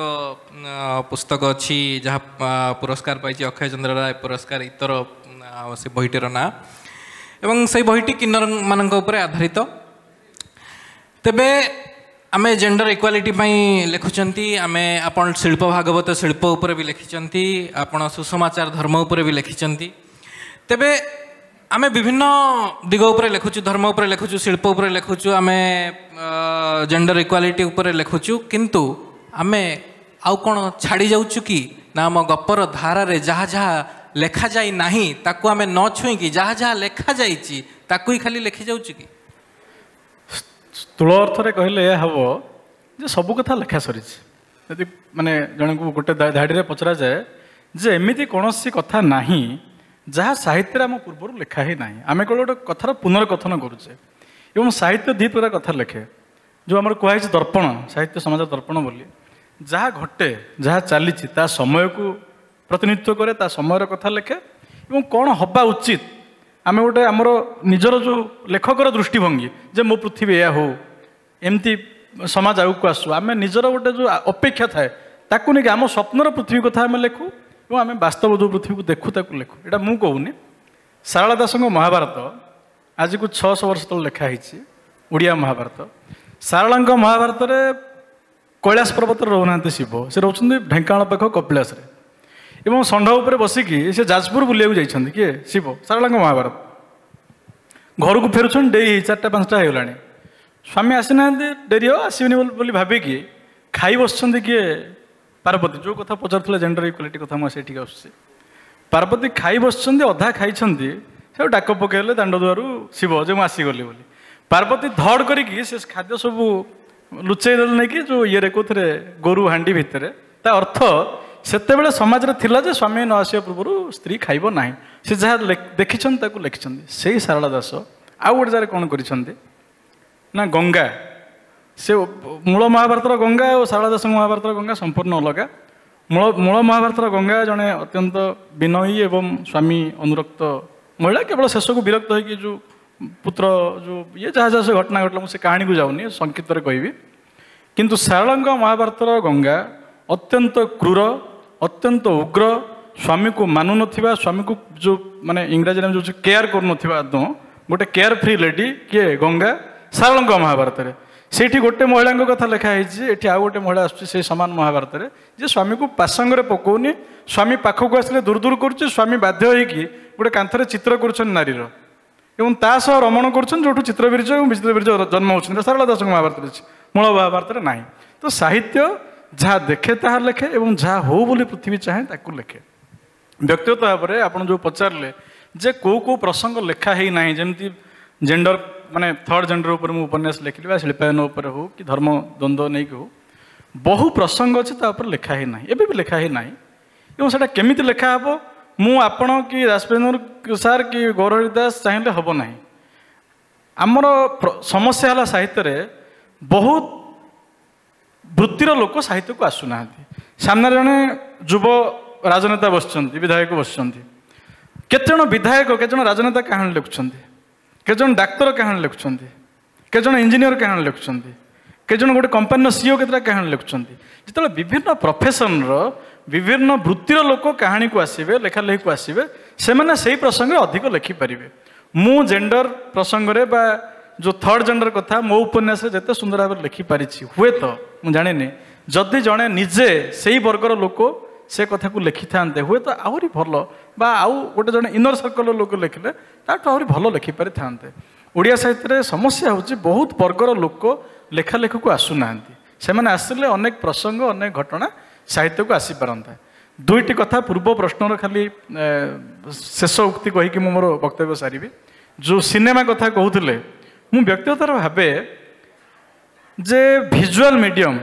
पुस्तक अच्छी जहाँ पुरस्कार पाई अक्षय चंद्र राय पुरस्कार इतर से बहीटीर ना एवं से बहीटी किन्नर मान आधारित तेबे आमे जेंडर इक्वालिटी लिखुंट आमे आपण शिल्प भागवत शिल्प उपरे भी लिखिंट आपण सुसमाचार धर्म उपरे भी लिखिंट तेबे आमे विभिन्न दिग उपरे लिखुचु धर्म उपरे लिखुचु शिल्प उपरे लिखुचु आमे जेंडर इक्वालिटी उपरे लिखुचु किंतु आमे आउ कोन छाड़ी जाउचु कि ना आम गपर धारा रे जहा जहा लेखा जाई नाही ताकू आमे न छुई कि जहा जहा लेखा जाईची ताकू ही खाली लिखि जाउचु कि स्थूल अर्थ रे कहले हबो जे सब कथा लेखा सरीच यदि माने जण को गोटे धाड़ी रे पचरा जाए जे एमिति कोनोसी कथा नाही जहाँ साहित्य आम पूर्व लिखा ही ना आम कौन गोटे कथार पुनर्कथन करुचे एवं साहित्य दी प्रकार कथा लिखे जो आम कहुई दर्पण साहित्य समाज दर्पण बोली जहाँ घटे जहाँ चली समय को प्रतिनिधित्व करे ता समय कथा लिखे एवं कौन हवा उचित आम गोटे आमर निजर जो लेखकर दृष्टिभंगी जे मो पृथ्वी या हो एमती समाज आगू आसू आम निजर गोटे जो अपेक्षा थाए ताकू नहीं आम स्वप्नर पृथ्वी कथा आम लिखू और आम वास्तव जो पृथ्वी को देखू ताकू लिखू यहाँ मुझे कहूनी सारला दास महाभारत आज को 600 वर्ष तक लिखाही ओडिया महाभारत सारला महाभारत में कैलाश पर्वत रोना शिव से रोचे ढेंकाण पाख कपिलास एवं षंढ उपर बसिकी से जाजपुर बुलिया जाइए किए शिव सारला महाभारत घर को फेरुन डेरी 4टा-5टा होगा स्वामी आसीना डेरी हो आसबनी भाविकी खाई बस किए पार्वती जो कथा पचार जेंडर इक्वालिटी कथा मुझे आस पार्वती खाई बस अधा खाई से डाक पकड़े दांड दुआर शिव जे मुझे आसीगली बोली पार्वती धड़ करी से खाद्य सब लुचई देल नहीं कि जो ये कौन गोरु हांडी भितर ता अर्थ सेतेबेले समाज रे थिला जे स्वामी न आसिया पूर्व स्त्री खाइबो नाही से जहाँ देखिछन ताकू लिखिछन सेही सारला दास आउ गोटे जारे कौन करिछन्ते ना गंगा से मूल महाभारत गंगा और सारला दास महाभारत गंगा संपूर्ण अलग मूल महाभारत गंगा जड़े अत्यंत विनयी एवं स्वामी अनुरक्त महिला केवल शेष को विरक्त होगी जो पुत्र जो ये जहाँ जहाँ से घटना घटला मुझे कहानी को जाऊनी संक्षिप्त कहि किंतु सारला महाभारत गंगा अत्यंत क्रूर अत्यंत उग्र स्वामी को मानु नथिबा स्वामी को जो माने इंग्रजी में जो केयर कर नथिबा गोटे केयर फ्री लेडी किए गंगा सारला महाभारत रे सेठी गोटे महिला कथा लिखाई ये आउ गोटे महिला आसे समान महाभारत में जे स्वामी को पासंग पकाउनी स्वामी पाखक आसले दूर दूर कर स्वामी बाध्य होगी गोटे कांथरे चित्र कर नारीर एवं तासह रमण कर चित्रवीर्य और विचित्रवीर्य जन्म होती सारला दास महाभारत मूल महाभारत में ना तो साहित्य जहाँ देखे ताहा लिखे और जहाँ हो बोली पृथ्वी चाहे ताकू लिखे व्यक्तिगत भाव में आप जो पचारे जे कौ प्रसंग लिखा ही ना जमी जेंडर माने थर्ड जेंडर ऊपर मु उपन्यास लिखली शिल्पायन उपर हो कि धर्म द्वंद्व नहीं हो बहु प्रसंग अच्छे लिखा ही ना एवं भी लिखा ही ना और से केमी लिखा हे मु आपण कि राजपेन्द्र सार कि गौरहरि दास चाहिए हम ना आमर समस्या है साहित्य बहुत वृत्तिर लोक साहित्य को आसुना सामने जड़े युव राजनेता बसुँच विधायक बसुँच केत विधायक केत राजनेता कहानी लिखुं केत डाक्तर कहानी लिखुं केत इंजीनियर कहानी लिखुं केत गोटे कंपानी सीईओ केतटा कहानी लिखुं जो विभिन्न प्रोफेसन विभिन्न वृत्तिर लोक कहानी को आसवे लेखालेखी को आसवे से प्रसंग अधिक लिखिपारे मु जेंडर प्रसंग बा जो थर्ड जेंडर कथा मो उपन्यास जिते सुंदर भाव लिखिपारी हुए तो मुझे जानी जदि जड़े निजे से वर्गर लोक से कथा को लिखि था हुए तो आहरी भल बा आउ गोटे जड़े इनर सर्कल लोक लिखिले ताठू आहरी भल लिखिपारि था ओडिया साहित्य समस्या हूँ बहुत वर्गर लोक लेखालेख को आसुना से आसिले अनेक प्रसंग अनेक घटना साहित्य को आसी पारंता दुईटी कथा पूर्व प्रश्नर खाली शेष उक्ति कहीकि मोर वक्तव्य सारी जो सिनेमा कथा कहते मु व्यक्तिगत भावे जे विजुअल मीडियम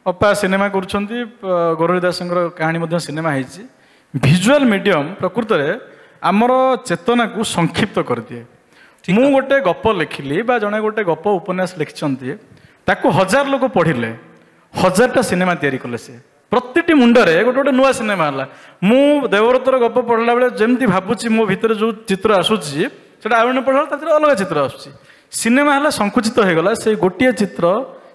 अपा सिनेमा करुँच गौरदास कहानी सिनेमा है विजुअल मीडियम प्रकृत में आमर चेतना को संक्षिप्त कर दिए मु गोटे गप लिखिली बा जड़े गोटे गप उपन्यास लिखिं ताकू 1000 लोग पढ़िले 1000टा सिनेमा तैयारी कले से प्रति मुंडरे गोटे गोटे नुआ सिनेमा है मु देवव्रतर गप पढ़ला बेले जमती भावुची मो भितर जो चित्र आसूची से आगे पढ़ला अलग चित्र आसूची सिनेमा है संकुचित हो गला से गोटे चित्र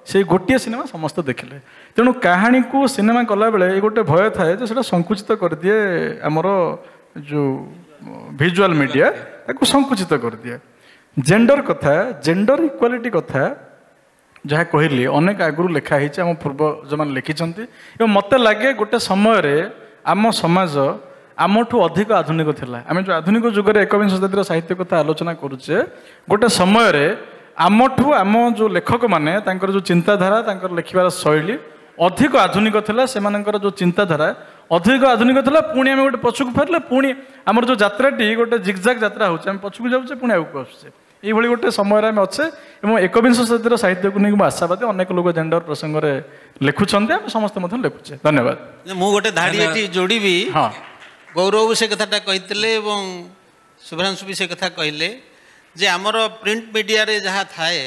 से गोटे सिनेमा समस्त देखिले तेणु कहानी को सिनेमा कला बेले गोटे भय थाए जो संकुचित कर दिए आमर जो विजुअल मीडिया ताको संकुचित कर दिए जेंडर कथा जेंडर इक्वालिटी कथा जहाँ कहली अनेक आगु लिखाही आम पूर्व जो मैंने लिखिं मत लगे गोटे समय आम समाज आमठू अधिक आधुनिक थिला आम जो आधुनिक जुगर एकविंश शताब्दी साहित्य कथा आलोचना करुचे गोटे समय आमठू आम जो लेखक मैंने जो चिंताधारा लिखार शैली अधिक आधुनिक थिला सेमानकर जो चिंताधारा अधिक आधुनिक थिला पुणी आम गोटे पछक फेरले पुणी आमर जो यात्राटी गोटे जिगजाग यात्रा होम पछक जाऊे पुणी आगे आसुचे ये गोटे समय आम अच्छे एकविंश शताब्दी साहित्य को नहीं आशावादी अनेक लोग जेंडर प्रसंग में लिखुंट समस्त लिखुचे धन्यवाद मु गोटे धाड़ी जोड़ी हाँ गौरव से कथाटा कहते शुभ्रांशु भी से कथा कहले जे आमर प्रिंट मीडिया रे जहाँ थाए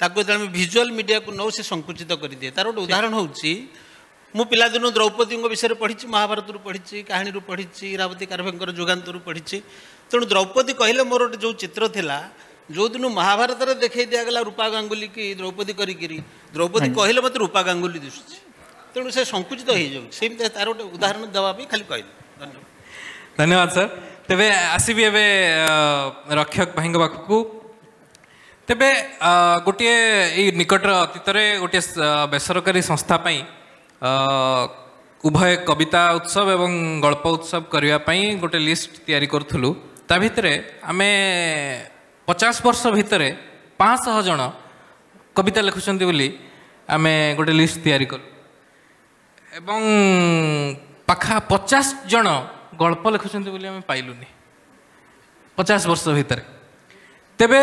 ताको जो विजुअल मीडिया को नौ से संकुचित कर दिए तार गोटे उदाहरण हूँ मु पिलादिन द्रौपदी विषय पढ़ी महाभारत पढ़ी कहानी पढ़ी इरावती कारभेंकर जुगांतर पढ़ी तेणु द्रौपदी कहले मोर गोटे जो चित्र थिला जो दिन महाभारत में देखा दिगला रूपा गांगुली की द्रौपदी करी द्रौपदी कहले मत रूपा गांगुली दिशुची तेणु से संकुचित हो जाए तार गोटे उदाहरण देवाई खाली कहले धन्यवाद सर तेबे आसबि एबे रक्षक भाई पाखक तेबे गोटे निकटर अतीत गोटे बेसरकारी संस्था उभय कविता उत्सव एवं गल्प उत्सव करने गोटे लिस्ट तैयारी करूँ ता भितर आमे 50 वर्ष भितर 500 जन कविता लिखुंट बोली आमे गोटे लिस्ट तैयारी कलु एवं पाखा 50 जन गल्प लिखुंट बोली आमे पाइलुनी 50 वर्ष भितर तेबे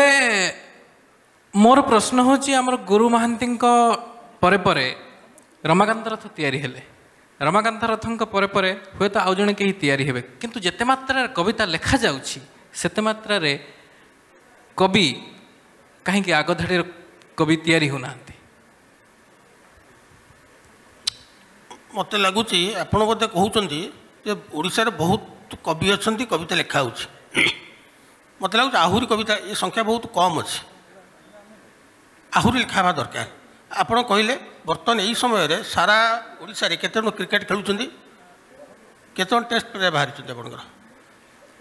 मोर प्रश्न होची आमर गुरु महांती परे परे रमाकांत रथ तैयारी हेले रमाकांत रथों परे परे हुए तो आउ जड़े कहीं तैयारी हेबे किंतु जेते मात्रा कविता लेखा जाउछि सेते मात्रा रे कवि कहीं आग धाड़ी कवि तैयारी होना मत लगुच आपण बोधे कहते ओडिशा रे बहुत कवि अच्छा कविता लेखा मत लगुच आहरी कविता ये संख्या बहुत कम अच्छे आहरी लिखा दरकार आपण कहले बर्तमान यही समय रे सारा ओडिशा रे केते जन क्रिकेट खेलुछंती केते जन टेस्ट प्लेयर बाहर छंती आपनकर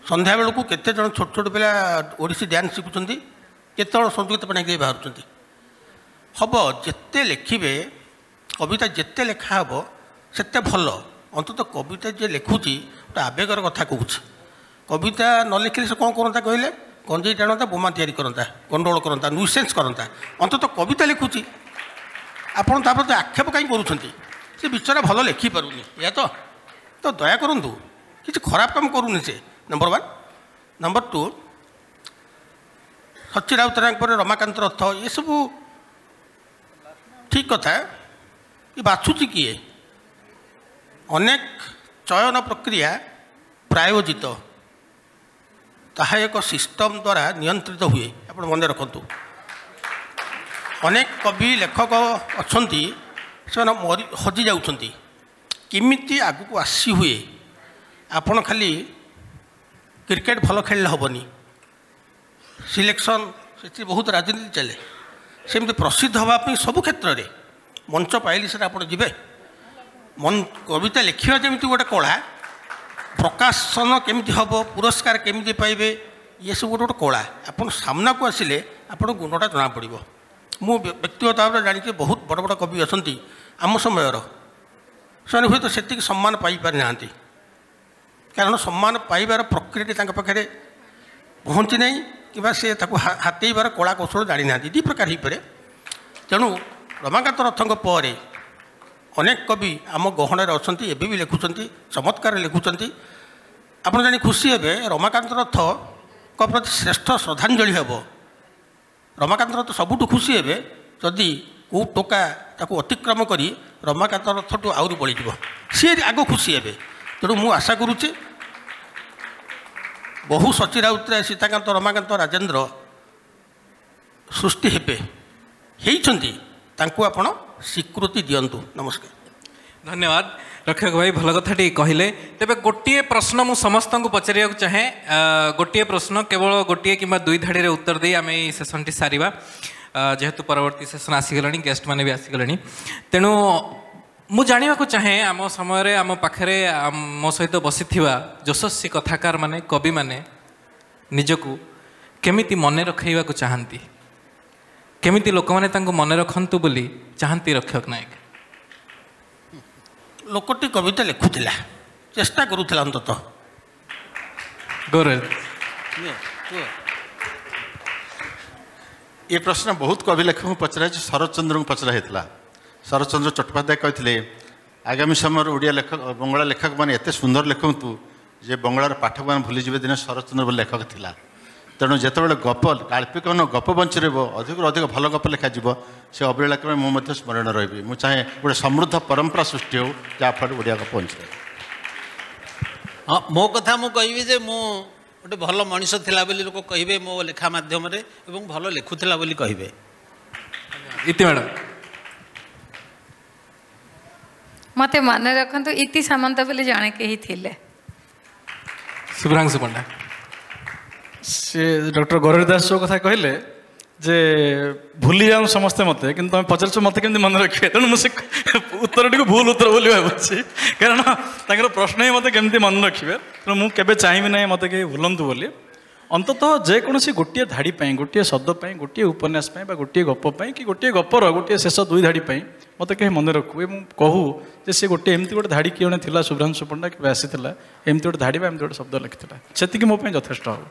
संध्या बेल को केते जन छोट छोट पिला ओडिसी डांस शिखुछंती केते जन संगीत बना के बाहर छंती हबो जेते लिखिबे कविता जेते लेखा हबो सेते भलो अंतत कविता जे लिखुची गोटे आवेगर कथा कहूँ कविता न लिखिले से कौन करता कहले गंजेई टाणता बोमा तैयारी करता गंडोल करता न्यूसेंस करता अंतत कविता लिखुची आपड़ तापर आक्षेप कहीं कर बिचरा भल लिखिपारूनी या तो दया करूँ कि खराब काम करूनी से नंबर 1 नंबर 2 सची राउतराय रमाकांत रथ ये सब ठीक कथा ये बाछुची किए अनेक चयन प्रक्रिया प्रायोजित ताहा एक सिस्टम द्वारा नियंत्रित हुए आप मन रखु अनेक कवि लेखक अच्छा ସେମାନେ ହଜି ଯାଉଛନ୍ତି। କେମିତି ଆଗକୁ ଆସି ହୁଏ? ଆପଣ ଖାଲି କ୍ରିକେଟ୍ ଭଲ ଖେଳିଲେ ହେବନି, ସିଲେକ୍ସନ୍ ସେଥିରେ ବହୁତ ରାଜନୀତି ଚାଲେ। ସେମିତି ପ୍ରସିଦ୍ଧ ହେବା ପାଇଁ ସବୁ କ୍ଷେତ୍ରରେ ମଞ୍ଚ ପାଇଲେ ସେଟା ଆପଣ ଯିବେ। କବିତା ଲେଖିବା ଯେମିତି ଗୋଟେ କଳା, ପ୍ରକାଶନ କେମିତି ହେବ, ପୁରସ୍କାର କେମିତି ପାଇବେ, ଇଏ ସବୁ ଗୋଟେ କଳା। ଆପଣ ସାମ୍ନାକୁ ଆସିଲେ ଆପଣ ଗୁଣଟା ଜଣାପଡ଼ିବ। ମୁଁ ବ୍ୟକ୍ତିଗତ ଭାବରେ ଜାଣିଛି ବହୁତ ବଡ଼ ବଡ଼ କବି ଅଛନ୍ତି ଆମ ସମୟର, ସେମାନେ ହୁଏତ ସେତିକି ସମ୍ମାନ ପାଇପାରିନାହାନ୍ତି, କାରଣ ସମ୍ମାନ ପାଇବାର ପ୍ରକ୍ରିୟାଟି ତାଙ୍କ ପାଖରେ ପହଞ୍ଚି ନାହିଁ, କିମ୍ବା ସେ ତାକୁ ହାତେଇବାର କଳା କୌଶଳ ଜାଣିନାହାନ୍ତି। ଦୁଇ ପ୍ରକାର ହେଇପାରେ। ତେଣୁ ରମାକାନ୍ତ ରଥଙ୍କ ପରେ ଅନେକ କବି ଆମ ଗହଣରେ ଅଛନ୍ତି, ଏବେ ବି ଲେଖୁଛନ୍ତି, ଚମତ୍କାର ଲେଖୁଛନ୍ତି। ଆପଣ ଜାଣି ଖୁସି ହେବେ, ରମାକାନ୍ତ ରଥଙ୍କ ପ୍ରତି ଶ୍ରେଷ୍ଠ ଶ୍ରଦ୍ଧାଞ୍ଜଳି ହେବ। ରମାକାନ୍ତ ରଥ ସବୁଠୁ ଖୁସି ହେବେ ଯଦି କେଉଁ ଟୋକା ତାକୁ ଅତିକ୍ରମ କରି ରମାକାନ୍ତ ରଥଠୁ ଆହୁରି ବଳିଯିବ, ସିଏ ଆଗ ଖୁସି ହେବେ। ତେଣୁ ମୁଁ ଆଶା କରୁଛି ବହୁ ସଚୀ ରାଉତରାୟ, ସୀତାକାନ୍ତ, ରମାକାନ୍ତ, ରାଜେନ୍ଦ୍ର ସୃଷ୍ଟି ହେବେ, ହେଇଛନ୍ତି, ତାଙ୍କୁ ଆପଣ ସ୍ୱୀକୃତି ଦିଅନ୍ତୁ। ନମସ୍କାର। ଧନ୍ୟବାଦ ରକ୍ଷକ ଭାଇ, ଭଲ କଥାଟି କହିଲେ। ତେବେ ଗୋଟିଏ ପ୍ରଶ୍ନ ମୁଁ ସମସ୍ତଙ୍କୁ ପଚାରିବାକୁ ଚାହେଁ, ଗୋଟିଏ ପ୍ରଶ୍ନ, କେବଳ ଗୋଟିଏ କିମ୍ବା ଦୁଇ ଧାଡ଼ିରେ ଉତ୍ତର ଦେଇ ଆମେ ଏଇ ସେସନଟି ସାରିବା, ଯେହେତୁ ପରବର୍ତ୍ତୀ ସେସନ ଆସିଗଲାଣି, ଗେଷ୍ଟମାନେ ବି ଆସିଗଲେଣି। ତେଣୁ ମୁଁ ଜାଣିବାକୁ ଚାହେଁ, ଆମ ସମୟରେ ଆମ ପାଖରେ ମୋ ସହିତ ବସିଥିବା ଯଶସ୍ୱୀ କଥାକାର ମାନେ, କବିମାନେ ନିଜକୁ କେମିତି ମନେ ରଖେଇବାକୁ ଚାହାନ୍ତି, କେମିତି ଲୋକମାନେ ତାଙ୍କୁ ମନେ ରଖନ୍ତୁ ବୋଲି ଚାହାନ୍ତି ରକ୍ଷକ ନାୟକ? ଲୋକଟି କବିତା ଲେଖୁଥିଲା, ଚେଷ୍ଟା କରୁଥିଲା ଅନ୍ତତଃ। ଗୌରବ, ଏ ପ୍ରଶ୍ନ ବହୁତ କବି ଲେଖକଙ୍କୁ ପଚରା ହେଇଛି, ଶରତଚନ୍ଦ୍ରଙ୍କୁ ପଚରା ହେଇଥିଲା। ଶରତଚନ୍ଦ୍ର ଚଟ୍ଟୋପାଧ୍ୟାୟ କହିଥିଲେ, ଆଗାମୀ ସମୟରେ ଓଡ଼ିଆ ଲେଖକ, ବଙ୍ଗଳା ଲେଖକମାନେ ଏତେ ସୁନ୍ଦର ଲେଖନ୍ତୁ ଯେ ବଙ୍ଗଳାର ପାଠକମାନେ ଭୁଲିଯିବେ ଦିନେ ଶରତଚନ୍ଦ୍ର ବୋଲି ଲେଖକ ଥିଲା। ତେଣୁ ଯେତେବେଳେ ଗପ, କାଳ୍ପିକ ଗପ ବଞ୍ଚି ରହିବ, ଅଧିକରୁ ଅଧିକ ଭଲ ଗପ ଲେଖାଯିବ, ସେ ଅବଳୀଳା କ୍ରମେ ମୁଁ ମଧ୍ୟ ସ୍ମରଣ ରହିବି। ମୁଁ ଚାହେଁ ଗୋଟେ ସମୃଦ୍ଧ ପରମ୍ପରା ସୃଷ୍ଟି ହେଉ, ଯାହାଫଳରେ ଓଡ଼ିଆ ଗପ ବଞ୍ଚି ରହିବ। ହଁ, ମୋ କଥା ମୁଁ କହିବି ଯେ ମୁଁ ଗୋଟେ ଭଲ ମଣିଷ ଥିଲା ବୋଲି ଲୋକ କହିବେ ମୋ ଲେଖା ମାଧ୍ୟମରେ, ଏବଂ ଭଲ ଲେଖୁଥିଲା ବୋଲି କହିବେ। ଇତି ମ୍ୟାଡ଼ାମ। ମତେ ମନେ ରଖନ୍ତୁ, ଇତି ସାମନ୍ତ ବୋଲି ଜଣେ କେହି ଥିଲେ। ଶୁଭ୍ରାଂଶୁ ପଣ୍ଡା। ସେ ଡକ୍ଟର ଗୌରବ ଦାସ ଯୋଉ କଥା କହିଲେ ଯେ ଭୁଲି ଯାଉ ସମସ୍ତେ ମୋତେ, କିନ୍ତୁ ତମେ ପଚାରୁଛ ମୋତେ କେମିତି ମନେ ରଖିବେ, ତେଣୁ ମୁଁ ସେ ଉତ୍ତରଟିକୁ ଭୁଲ ଉତ୍ତର ବୋଲି ଭାବୁଛି, କାରଣ ତାଙ୍କର ପ୍ରଶ୍ନ ହିଁ ମୋତେ କେମିତି ମନେ ରଖିବେ। ତେଣୁ ମୁଁ କେବେ ଚାହିଁବି ନାହିଁ ମୋତେ କେହି ଭୁଲନ୍ତୁ ବୋଲି। ଅନ୍ତତଃ ଯେକୌଣସି ଗୋଟିଏ ଧାଡ଼ି ପାଇଁ, ଗୋଟିଏ ଶବ୍ଦ ପାଇଁ, ଗୋଟିଏ ଉପନ୍ୟାସ ପାଇଁ ବା ଗୋଟିଏ ଗପ ପାଇଁ, କି ଗୋଟିଏ ଗପର ଗୋଟିଏ ଶେଷ ଦୁଇ ଧାଡ଼ି ପାଇଁ ମୋତେ କେହି ମନେ ରଖୁ ଏବଂ କହୁ ଯେ ସେ ଗୋଟିଏ ଏମିତି ଗୋଟେ ଧାଡ଼ି କିଏ ଜଣେ ଥିଲା, ଶୁଭ୍ରାଂଶୁ ପଣ୍ଡା କେବେ ଆସିଥିଲା, ଏମିତି ଗୋଟେ ଧାଡ଼ି ବା ଏମିତି ଗୋଟେ ଶବ୍ଦ ଲେଖିଥିଲା, ସେତିକି ମୋ ପାଇଁ ଯଥେଷ୍ଟ ହେବ।